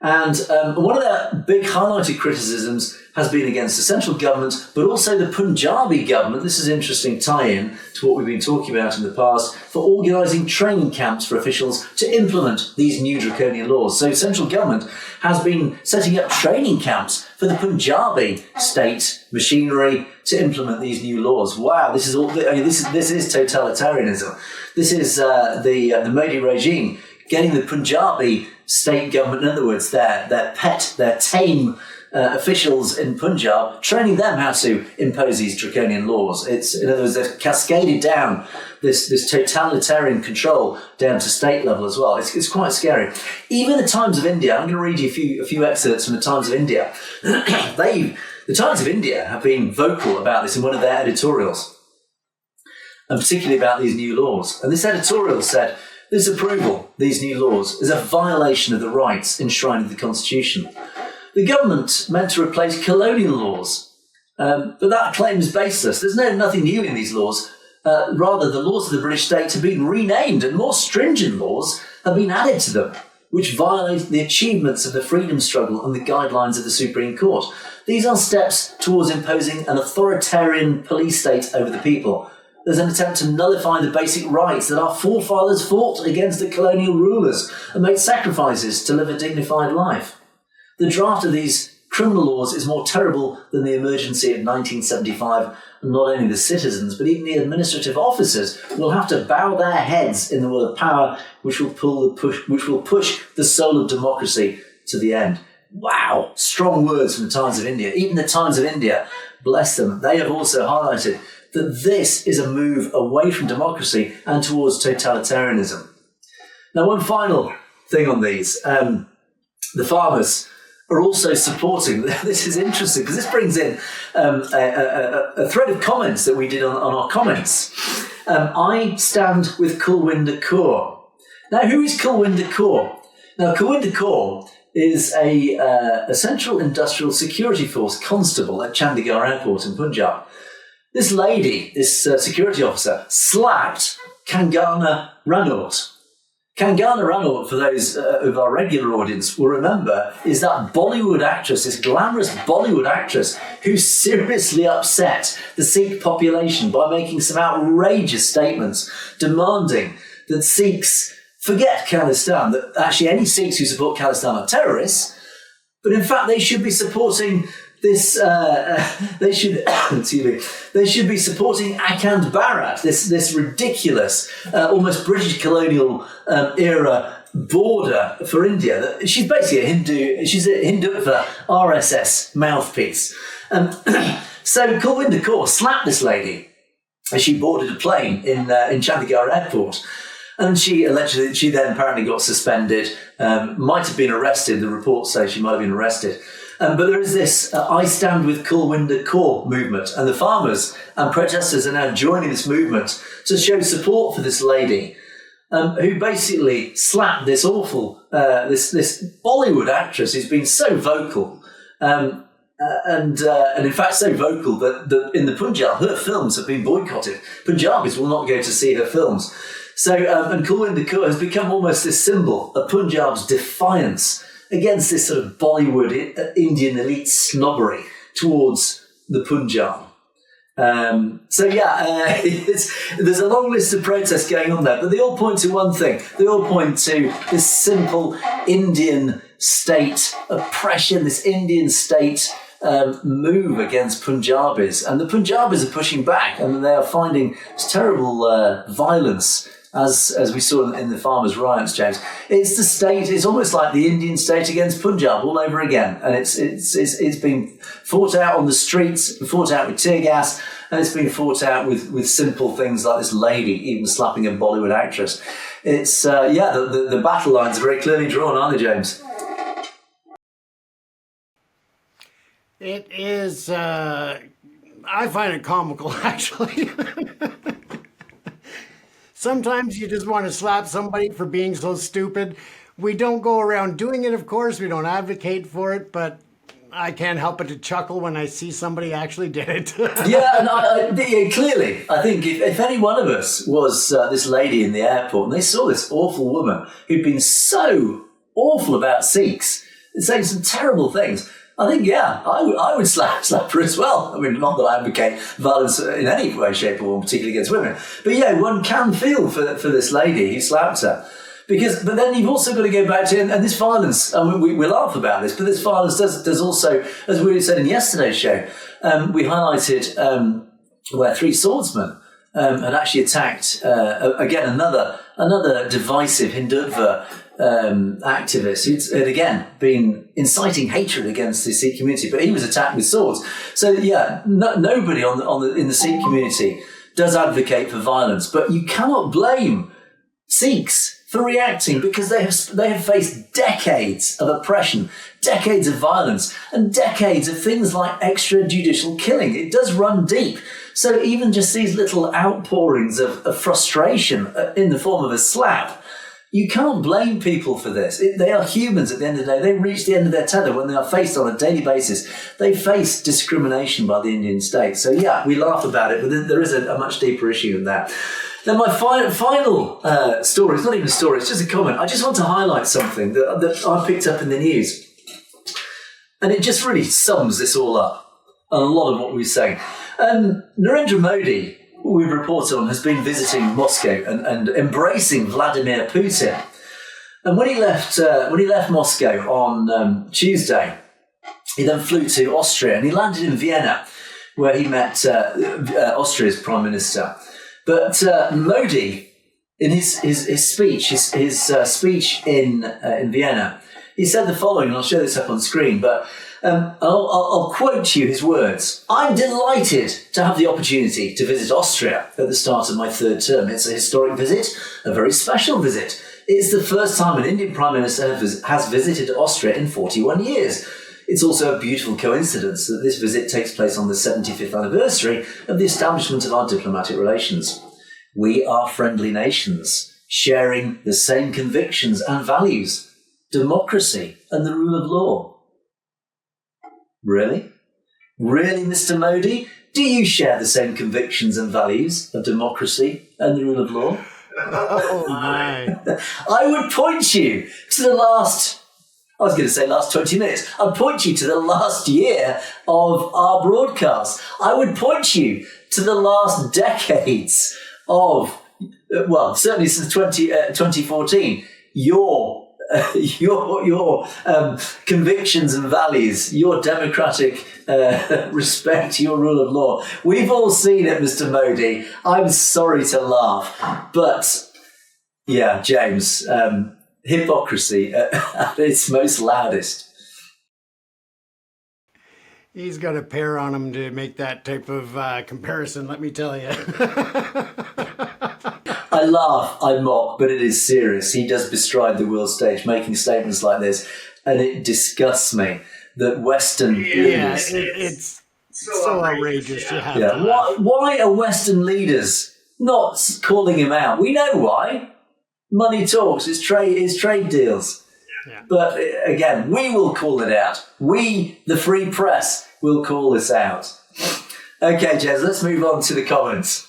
And one of their big highlighted criticisms has been against the central government, but also the Punjabi government. This is an interesting tie-in to what we've been talking about in the past, for organising training camps for officials to implement these new draconian laws. So central government has been setting up training camps for the Punjabi state machinery to implement these new laws. Wow, this is totalitarianism. This is the Modi regime getting the Punjabi state government, in other words, their tame officials in Punjab, training them how to impose these draconian laws. In other words, they've cascaded down this totalitarian control down to state level as well. It's quite scary. Even the Times of India, I'm going to read you a few excerpts from the Times of India. The Times of India have been vocal about this in one of their editorials, and particularly about these new laws. And this editorial said, "This approval, these new laws, is a violation of the rights enshrined in the Constitution. The government meant to replace colonial laws, but that claim is baseless. There's nothing new in these laws. Rather, the laws of the British state have been renamed and more stringent laws have been added to them, which violate the achievements of the freedom struggle and the guidelines of the Supreme Court. These are steps towards imposing an authoritarian police state over the people. There's an attempt to nullify the basic rights that our forefathers fought against the colonial rulers and made sacrifices to live a dignified life. The draft of these criminal laws is more terrible than the emergency of 1975, and not only the citizens, but even the administrative officers will have to bow their heads in the will of power, which will push the soul of democracy to the end." Wow, strong words from the Times of India. Even the Times of India, bless them, they have also highlighted that this is a move away from democracy and towards totalitarianism. Now, one final thing on these. The farmers are also supporting, this is interesting because this brings in a thread of comments that we did on our comments. I stand with Kulwinder Kaur. Now, who is Kulwinder Kaur? Now, Kulwinder Kaur is a Central Industrial Security Force constable at Chandigarh Airport in Punjab. This lady, this security officer, slapped Kangana Ranaut. Kangana Ranaut, for those of our regular audience will remember, is that Bollywood actress, this glamorous Bollywood actress who seriously upset the Sikh population by making some outrageous statements demanding that Sikhs forget Khalistan, that actually any Sikhs who support Khalistan are terrorists, but in fact they should be supporting this, they should be supporting Akand Bharat, this ridiculous, almost British colonial era border for India. She's basically she's a Hindu for RSS mouthpiece. So Kulwinder Kaur slapped this lady as she boarded a plane in Chandigarh airport. And she then apparently got suspended, might have been arrested. The reports say she might have been arrested. But there is this I Stand With Kulwinder Kaur movement, and the farmers and protesters are now joining this movement to show support for this lady, who basically slapped this awful, this Bollywood actress who's been so vocal, and in fact so vocal that in the Punjab her films have been boycotted. Punjabis will not go to see her films. So, and Kulwinder Kaur has become almost this symbol of Punjab's defiance against this sort of Bollywood Indian elite snobbery towards the Punjab. There's a long list of protests going on there, but they all point to one thing. They all point to this simple Indian state oppression, this Indian state move against Punjabis. And the Punjabis are pushing back, and they are finding this terrible violence. As we saw in the farmers' riots, James, it's the state. It's almost like the Indian state against Punjab all over again, and it's been fought out on the streets, fought out with tear gas, and it's been fought out with simple things like this lady even slapping a Bollywood actress. It's the battle lines are very clearly drawn, aren't they, James? It is. I find it comical, actually. Sometimes you just want to slap somebody for being so stupid. We don't go around doing it, of course. We don't advocate for it, but I can't help but to chuckle when I see somebody actually did it. Clearly. I think if any one of us was this lady in the airport and they saw this awful woman who'd been so awful about Sikhs, saying some terrible things, I think, I would slap her as well. I mean, not that I advocate violence in any way, shape or form, particularly against women. But one can feel for this lady who slapped her. But then you've also got to go back to, and this violence, I mean, we laugh about this, but this violence does also, as we said in yesterday's show, we highlighted where three swordsmen had actually attacked, again, another divisive Hindutva activist who'd again been inciting hatred against the Sikh community, but he was attacked with swords. So nobody in the Sikh community does advocate for violence, but you cannot blame Sikhs for reacting because they have faced decades of oppression, decades of violence, and decades of things like extrajudicial killing. It does run deep. So even just these little outpourings of frustration in the form of a slap, you can't blame people for this. They are humans at the end of the day. They reach the end of their tether when they are faced on a daily basis. They face discrimination by the Indian state. So we laugh about it, but there is a much deeper issue than that. Then my final story, it's not even a story, it's just a comment. I just want to highlight something that I picked up in the news. And it just really sums this all up, and a lot of what we were saying. Narendra Modi, we've reported on, has been visiting Moscow and embracing Vladimir Putin. And when he left Moscow on Tuesday, he then flew to Austria and he landed in Vienna, where he met Austria's Prime Minister. But Modi, in his speech, his speech in Vienna, he said the following, and I'll show this up on screen, but I'll quote you his words. "I'm delighted to have the opportunity to visit Austria at the start of my third term. It's a historic visit, a very special visit. It's the first time an Indian Prime Minister has visited Austria in 41 years. It's also a beautiful coincidence that this visit takes place on the 75th anniversary of the establishment of our diplomatic relations. We are friendly nations, sharing the same convictions and values, democracy and the rule of law." Really? Really, Mr. Modi? Do you share the same convictions and values of democracy and the rule of law? Oh, my. I would point you to the last 20 minutes. I'd point you to the last year of our broadcast. I would point you to the last decades of, certainly since 2014, your convictions and values, your democratic respect, your rule of law. We've all seen it, Mr. Modi. I'm sorry to laugh, but yeah, James, hypocrisy at its most loudest. He's got a pair on him to make that type of comparison, let me tell you. I laugh, I mock, but it is serious. He does bestride the world stage, making statements like this, and it disgusts me that Western leaders... It's so outrageous. You have Yeah. to. Why are Western leaders not calling him out? We know why. Money talks, it's trade deals. Yeah. But again, we will call it out. We, the free press, will call this out. Okay, Jez, let's move on to the comments.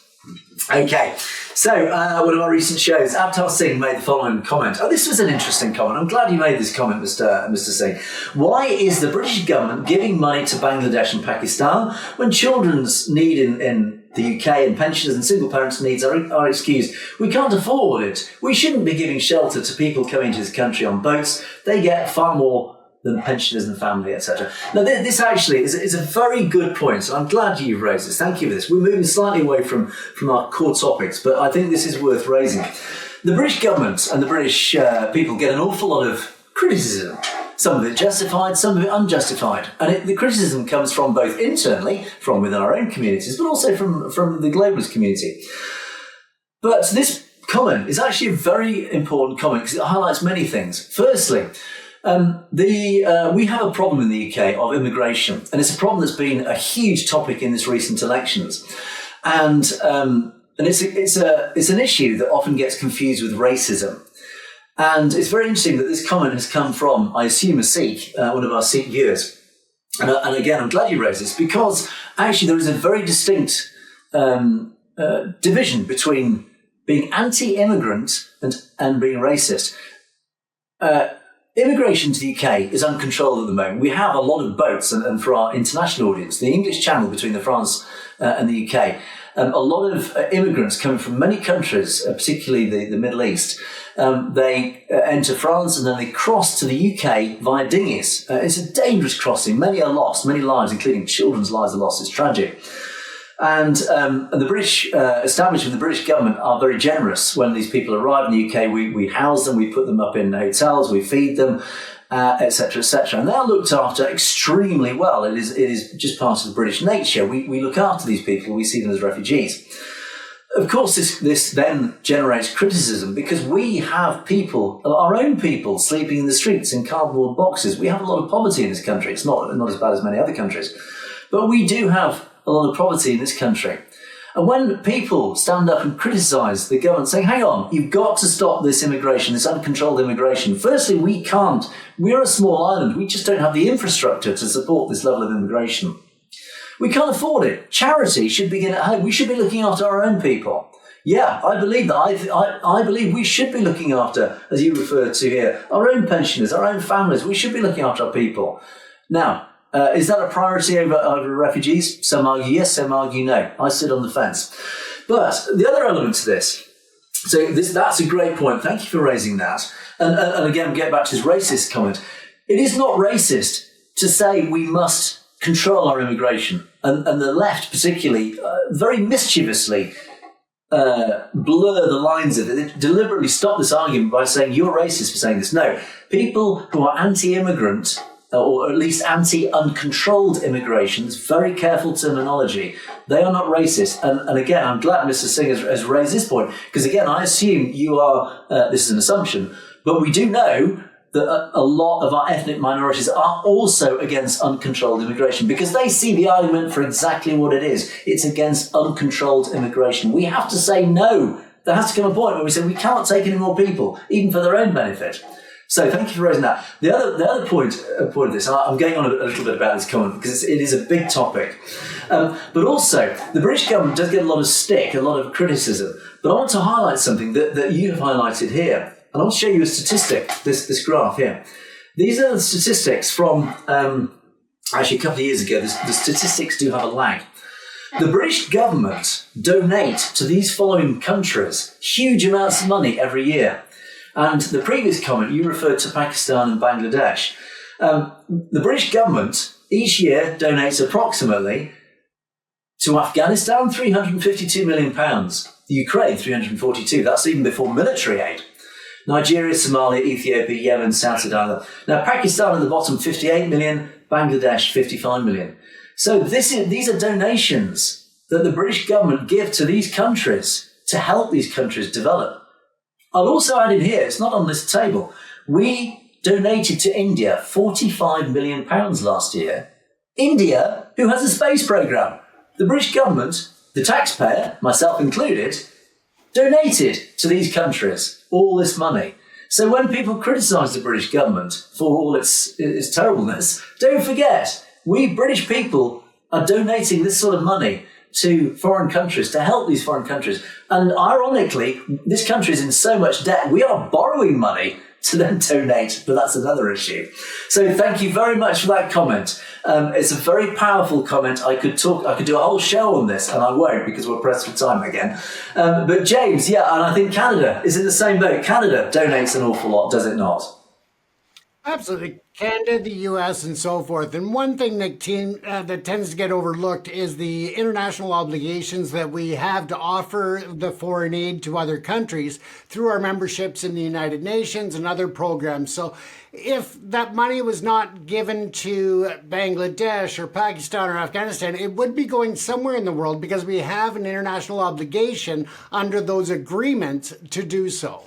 Okay, so one of our recent shows, Jagtar Singh made the following comment. Oh, this was an interesting comment. I'm glad you made this comment, Mr. Singh. Why is the British government giving money to Bangladesh and Pakistan when children's need in the UK and pensioners and single parents' needs are excused? We can't afford it. We shouldn't be giving shelter to people coming to this country on boats. They get far more than pensioners and family, etc. Now, this actually is a very good point, and I'm glad you've raised this. Thank you for this. We're moving slightly away from our core topics, but I think this is worth raising. The British government and the British people get an awful lot of criticism. Some of it justified, some of it unjustified. And the criticism comes from both internally, from within our own communities, but also from the globalist community. But this comment is actually a very important comment because it highlights many things. Firstly, we have a problem in the UK of immigration, and it's a problem that's been a huge topic in this recent elections. And it's an issue that often gets confused with racism. And it's very interesting that this comment has come from, I assume, a Sikh, one of our Sikh viewers. And again, I'm glad you raised this because actually there is a very distinct division between being anti-immigrant and being racist. Immigration to the UK is uncontrolled at the moment. We have a lot of boats, and for our international audience, the English Channel between the France and the UK, a lot of immigrants coming from many countries, particularly the Middle East, they enter France and then they cross to the UK via dinghies. It's a dangerous crossing. Many are lost. Many lives, including children's lives, are lost. It's tragic. And the British establishment, the British government are very generous. When these people arrive in the UK, we house them, we put them up in hotels, we feed them, etc., etc. And they are looked after extremely well. It is just part of the British nature. We look after these people. We see them as refugees. Of course, this then generates criticism because we have people, our own people, sleeping in the streets in cardboard boxes. We have a lot of poverty in this country. It's not as bad as many other countries. But we do have a lot of poverty in this country. And when people stand up and criticise the government, saying, hang on, you've got to stop this immigration, this uncontrolled immigration. Firstly, we can't. We're a small island. We just don't have the infrastructure to support this level of immigration. We can't afford it. Charity should begin at home. We should be looking after our own people. Yeah, I believe that. I believe we should be looking after, as you referred to here, our own pensioners, our own families. We should be looking after our people. Now, is that a priority over refugees? Some argue yes, some argue no. I sit on the fence. But the other element to this, that's a great point. Thank you for raising that. And again, get back to this racist comment. It is not racist to say we must control our immigration. And the left particularly, very mischievously, blur the lines of it. They deliberately stop this argument by saying you're racist for saying this. No, people who are anti-immigrant or at least anti-uncontrolled immigration, it's very careful terminology. They are not racist. And again, I'm glad Mr. Singh has raised this point, because again, I assume you are, this is an assumption, but we do know that a lot of our ethnic minorities are also against uncontrolled immigration because they see the argument for exactly what it is. It's against uncontrolled immigration. We have to say no. There has to come a point where we say we can't take any more people, even for their own benefit. So thank you for raising that. The other point of this, and I'm going on a little bit about this comment because it is a big topic, but also the British government does get a lot of stick, a lot of criticism. But I want to highlight something that you have highlighted here, and I want to show you a statistic. This graph here. These are the statistics from actually a couple of years ago. The statistics do have a lag. The British government donate to these following countries huge amounts of money every year. And the previous comment, you referred to Pakistan and Bangladesh. The British government each year donates approximately to Afghanistan £352 million, the Ukraine £342. That's even before military aid. Nigeria, Somalia, Ethiopia, Yemen, South Sudan. Now Pakistan at the bottom, 58 million, Bangladesh 55 million. So these are donations that the British government give to these countries to help these countries develop. I'll also add in here, it's not on this table, we donated to India £45 million last year. India, who has a space programme. The British government, the taxpayer, myself included, donated to these countries all this money. So when people criticise the British government for all its terribleness, don't forget, we British people are donating this sort of money to foreign countries, to help these foreign countries. And ironically, this country is in so much debt, we are borrowing money to then donate, but that's another issue. So thank you very much for that comment. It's a very powerful comment. I could do a whole show on this, and I won't because we're pressed for time again. But James, yeah, and I think Canada is in the same boat. Canada donates an awful lot, does it not? Absolutely. Canada, the U.S., and so forth. And one thing that tends to get overlooked is the international obligations that we have to offer the foreign aid to other countries through our memberships in the United Nations and other programs. So if that money was not given to Bangladesh or Pakistan or Afghanistan, it would be going somewhere in the world because we have an international obligation under those agreements to do so.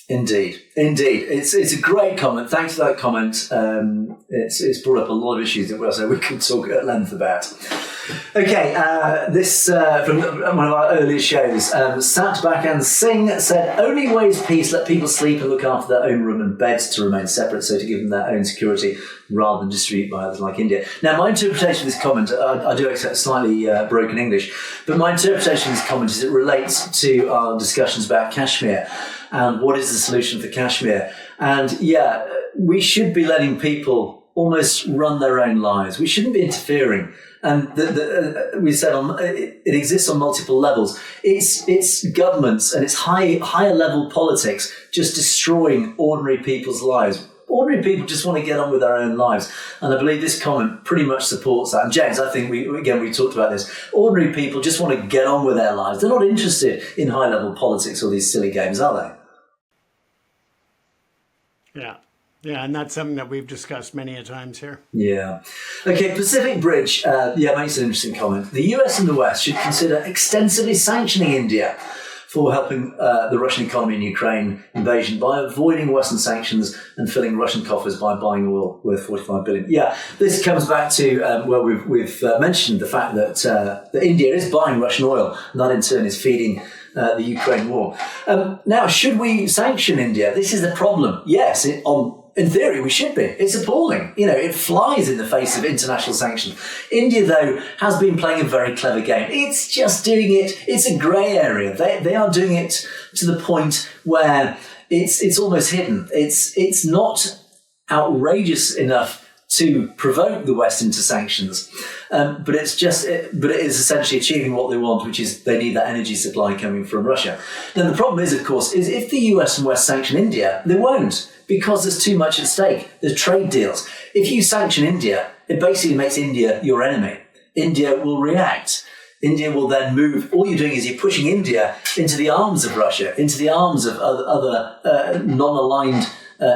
Indeed. It's a great comment. Thanks for that comment. It's brought up a lot of issues that we could talk at length about. Okay, this from one of our earlier shows. Satbak Singh said, "Only way is peace. Let people sleep and look after their own room and beds to remain separate, so to give them their own security rather than distribute by others like India." Now, my interpretation of this comment, I do accept slightly broken English, but my interpretation of this comment is it relates to our discussions about Kashmir. And what is the solution for Kashmir? And yeah, we should be letting people almost run their own lives. We shouldn't be interfering. And we said it exists on multiple levels. It's governments and it's higher level politics just destroying ordinary people's lives. Ordinary people just want to get on with their own lives. And I believe this comment pretty much supports that. And James, I think we talked about this. Ordinary people just want to get on with their lives. They're not interested in high level politics or these silly games, are they? Yeah, and that's something that we've discussed many a times here. Yeah. Okay, Pacific Bridge, makes an interesting comment. The US and the West should consider extensively sanctioning India for helping the Russian economy in Ukraine invasion by avoiding Western sanctions and filling Russian coffers by buying oil worth $45 billion. Yeah, this comes back to where we've mentioned the fact that India is buying Russian oil, and that in turn is feeding the Ukraine war. Now, should we sanction India? This is the problem. Yes, in theory, we should be. It's appalling. It flies in the face of international sanctions. India, though, has been playing a very clever game. It's just doing it. It's a grey area. They are doing it to the point where it's almost hidden. It's not outrageous enough to provoke the West into sanctions, but it is essentially achieving what they want, which is they need that energy supply coming from Russia. Now, the problem is, of course, is if the US and West sanction India, they won't, because there's too much at stake. There's trade deals. If you sanction India, it basically makes India your enemy. India will react. India will then move. All you're doing is you're pushing India into the arms of Russia, into the arms of other non-aligned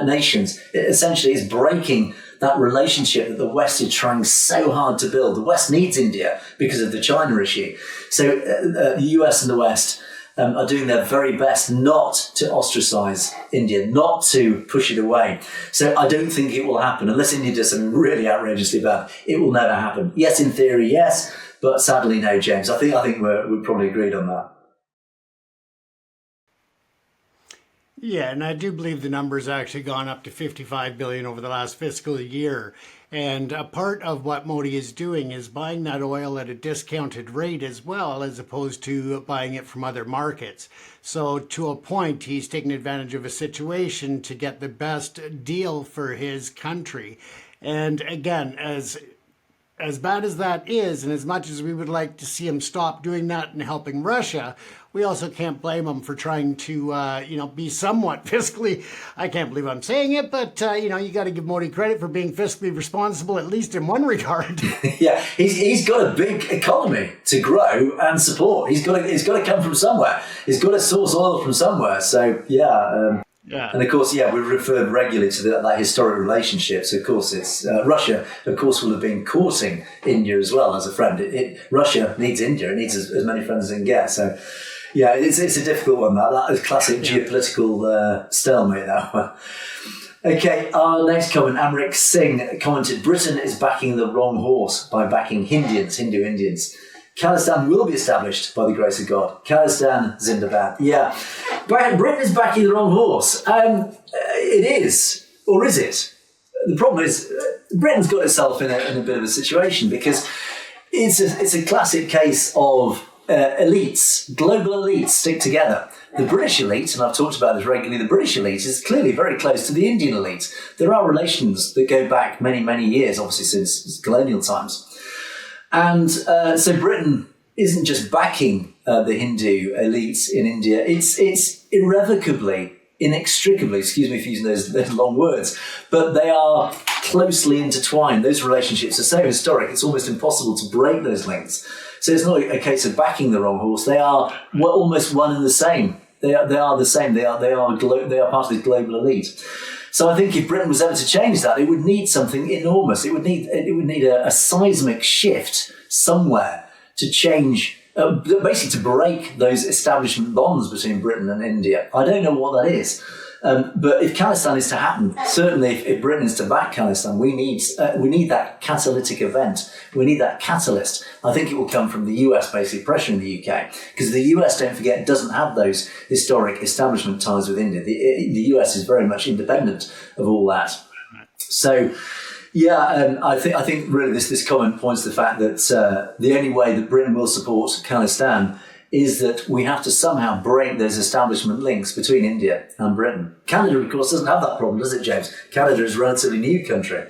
nations. It essentially is breaking that relationship that the West is trying so hard to build. The West needs India because of the China issue. So the US and the West are doing their very best not to ostracize India, not to push it away. So I don't think it will happen unless India does something really outrageously bad. It will never happen. Yes, in theory, yes, but sadly, no, James. I think we're probably agreed on that. Yeah, and I do believe the number's actually gone up to 55 billion over the last fiscal year. And a part of what Modi is doing is buying that oil at a discounted rate as well, as opposed to buying it from other markets. So to a point, he's taking advantage of a situation to get the best deal for his country. And again, as bad as that is, and as much as we would like to see him stop doing that and helping Russia, we also can't blame him for trying to, be somewhat fiscally. I can't believe I'm saying it, but you got to give Modi credit for being fiscally responsible, at least in one regard. Yeah, he's got a big economy to grow and support. He's got to come from somewhere. He's got to source oil from somewhere. So yeah. Yeah. And of course, we've referred regularly to that historic relationship. So of course, it's Russia. Of course, will have been courting India as well as a friend. Russia needs India. It needs as many friends as it can get. So, yeah, it's a difficult one. That is classic geopolitical stalemate. That one. Okay, our next comment. Amrik Singh commented: Britain is backing the wrong horse by backing Hindu Indians. Khalistan will be established by the grace of God. Khalistan Zindabad. Yeah. Britain is backing the wrong horse. It is. Or is it? The problem is Britain's got itself in a bit of a situation because it's a classic case of elites, global elites stick together. The British elite, and I've talked about this regularly, the British elite is clearly very close to the Indian elite. There are relations that go back many, many years, obviously since colonial times. And so Britain isn't just backing the Hindu elites in India. It's irrevocably, inextricably, excuse me for using those long words, but they are closely intertwined. Those relationships are so historic, it's almost impossible to break those links. So it's not a case of backing the wrong horse. They are almost one and the same. They are the same. They are part of the global elite. So I think if Britain was ever to change that, it would need something enormous. It would need a seismic shift somewhere to change, basically to break those establishment bonds between Britain and India. I don't know what that is. But if Khalistan is to happen, certainly if Britain is to back Khalistan, we need that catalytic event. We need that catalyst. I think it will come from the US basically pressuring the UK, because the US, don't forget, doesn't have those historic establishment ties with India. The US is very much independent of all that. So, yeah, I think really this comment points to the fact that the only way that Britain will support Khalistan is that we have to somehow break those establishment links between India and Britain. Canada, of course, doesn't have that problem, does it, James? Canada is a relatively new country.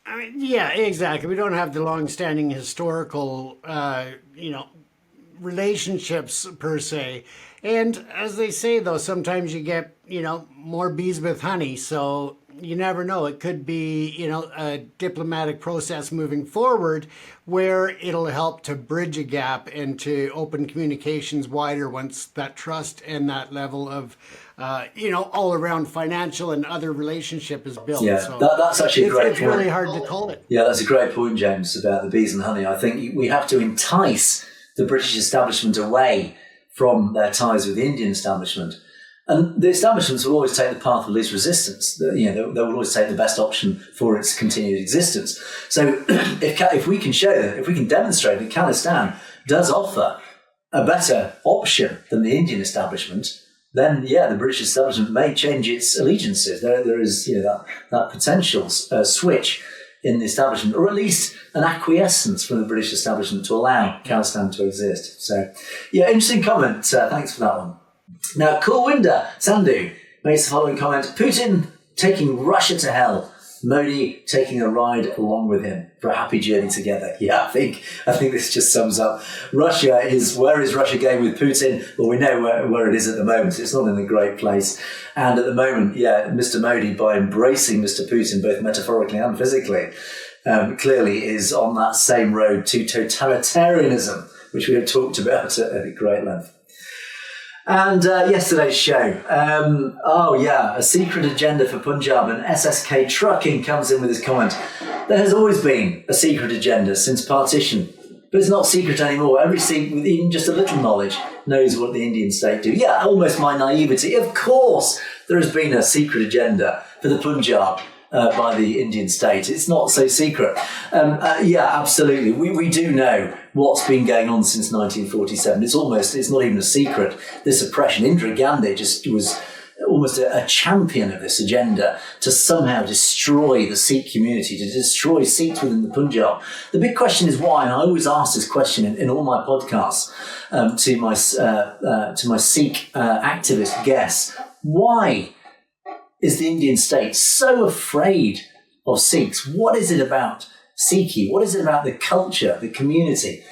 I mean, yeah, exactly. We don't have the long-standing historical, relationships per se. And as they say, though, sometimes you get, more bees with honey. So you never know. It could be, a diplomatic process moving forward where it'll help to bridge a gap and to open communications wider once that trust and that level of, all around financial and other relationship is built. Yeah, so that's actually a great point. It's really hard to call it. Yeah, that's a great point, James, about the bees and honey. I think we have to entice the British establishment away from their ties with the Indian establishment. And the establishments will always take the path of least resistance. They will always take the best option for its continued existence. So if we can demonstrate that Khalistan does offer a better option than the Indian establishment, then, the British establishment may change its allegiances. There is that potential switch in the establishment, or at least an acquiescence from the British establishment to allow Khalistan to exist. So, interesting comment. Thanks for that one. Now, Kulwinder Sandhu makes the following comment: Putin taking Russia to hell, Modi taking a ride along with him for a happy journey together. Yeah, I think this just sums up. Where is Russia going with Putin? Well, we know where it is at the moment. It's not in a great place. And at the moment, Mr. Modi, by embracing Mr. Putin, both metaphorically and physically, clearly is on that same road to totalitarianism, which we have talked about at great length. And yesterday's show, a secret agenda for Punjab, and SSK Trucking comes in with his comment. There has always been a secret agenda since partition, but it's not secret anymore. Every Sikh with even just a little knowledge knows what the Indian state do. Yeah, almost my naivety. Of course there has been a secret agenda for the Punjab by the Indian state. It's not so secret. Yeah, absolutely. We do know what's been going on since 1947. It's not even a secret, this oppression. Indira Gandhi just was almost a champion of this agenda to somehow destroy the Sikh community, to destroy Sikhs within the Punjab. The big question is why, and I always ask this question in all my podcasts to my Sikh activist guests. Why is the Indian state so afraid of Sikhs? What is it about Sikhi? What is it about the culture, the community,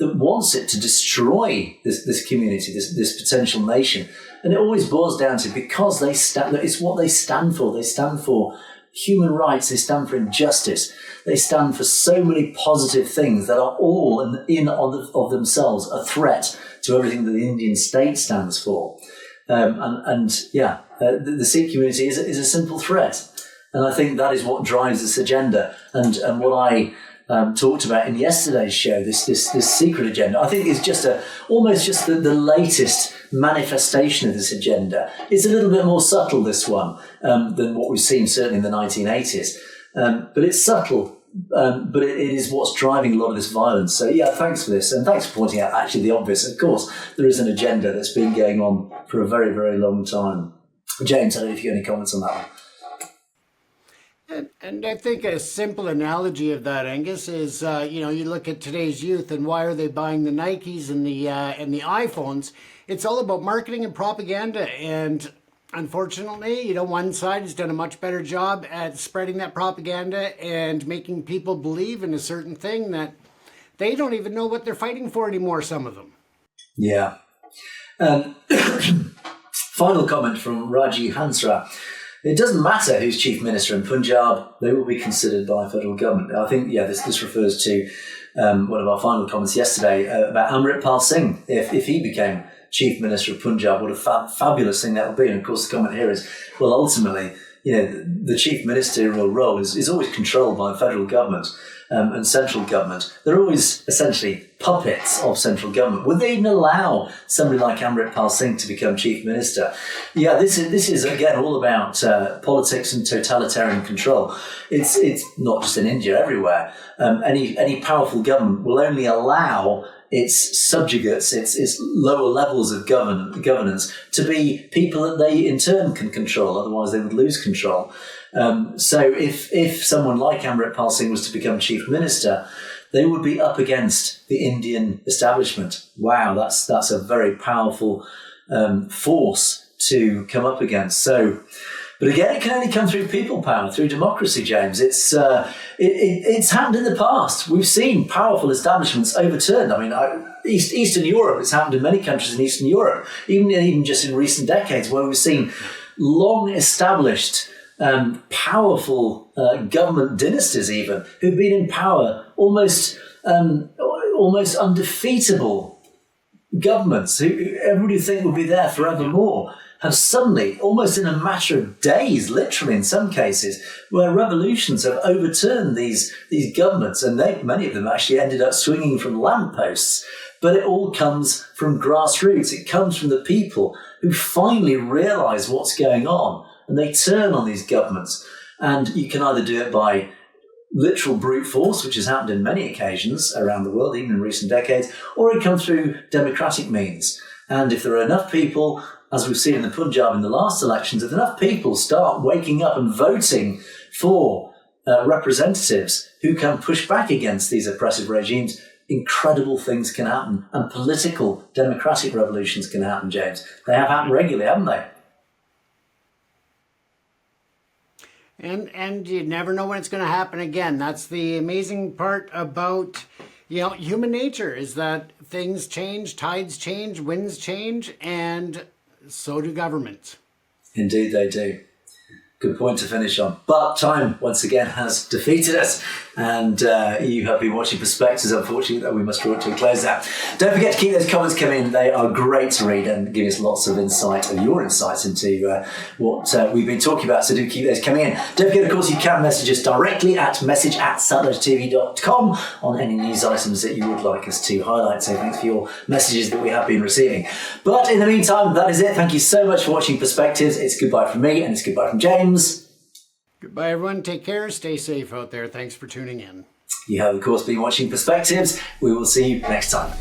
that wants it to destroy this community, this potential nation? And it always boils down to because it's what they stand for. They stand for human rights. They stand for injustice. They stand for so many positive things that are all of themselves a threat to everything that the Indian state stands for. The Sikh community is a simple threat. And I think that is what drives this agenda. And what I talked about in yesterday's show, this secret agenda, I think is almost just the latest manifestation of this agenda. It's a little bit more subtle, this one, than what we've seen certainly in the 1980s. But it's subtle, but it is what's driving a lot of this violence. So yeah, thanks for this. And thanks for pointing out actually the obvious. Of course, there is an agenda that's been going on for a very, very long time. James, I don't know if you have any comments on that one. And I think a simple analogy of that, Angus, is you look at today's youth and why are they buying the Nikes and the iPhones? It's all about marketing and propaganda. And unfortunately, one side has done a much better job at spreading that propaganda and making people believe in a certain thing that they don't even know what they're fighting for anymore, some of them. Yeah. Final comment from Raji Hansra. It doesn't matter who's chief minister in Punjab, they will be considered by federal government. I think, this refers to one of our final comments yesterday about Amritpal Singh. If he became chief minister of Punjab, what a fabulous thing that would be. And of course, the comment here is, well, ultimately, the chief ministerial role is always controlled by the federal government and central government. They're always essentially puppets of central government. Would they even allow somebody like Amritpal Singh to become chief minister? Yeah, this is again all about politics and totalitarian control. It's not just in India, everywhere. Any powerful government will only allow its subjugates, its lower levels of governance, to be people that they in turn can control. Otherwise, they would lose control. So if someone like Amritpal Singh was to become chief minister, they would be up against the Indian establishment. Wow, that's a very powerful force to come up against. So, but again, it can only come through people power, through democracy, James. It's happened in the past. We've seen powerful establishments overturned. I mean, Eastern Europe, it's happened in many countries in Eastern Europe, even just in recent decades, where we've seen long established powerful government dynasties even who've been in power, almost undefeatable governments who everybody would think would be there forevermore, have suddenly, almost in a matter of days, literally in some cases, where revolutions have overturned these governments, and many of them actually ended up swinging from lampposts. But it all comes from grassroots. It comes from the people who finally realise what's going on, and they turn on these governments. And you can either do it by literal brute force, which has happened in many occasions around the world, even in recent decades, or it comes through democratic means. And if there are enough people, as we've seen in the Punjab in the last elections, if enough people start waking up and voting for representatives who can push back against these oppressive regimes, incredible things can happen. And political democratic revolutions can happen, James. They have happened regularly, haven't they? And you never know when it's going to happen again. That's the amazing part about human nature, is that things change, tides change, winds change, and so do governments. Indeed they do. Good point to finish on. But time, once again, has defeated us. And you have been watching Perspectives, unfortunately, that we must draw it to a close now. Don't forget to keep those comments coming. They are great to read and give us lots of insight, and your insights into what we've been talking about. So do keep those coming in. Don't forget, of course, you can message us directly at message@satlugetv.com on any news items that you would like us to highlight. So thanks for your messages that we have been receiving. But in the meantime, that is it. Thank you so much for watching Perspectives. It's goodbye from me, and it's goodbye from James. Goodbye, everyone. Take care. Stay safe out there. Thanks for tuning in. You have, of course, been watching Perspectives. We will see you next time.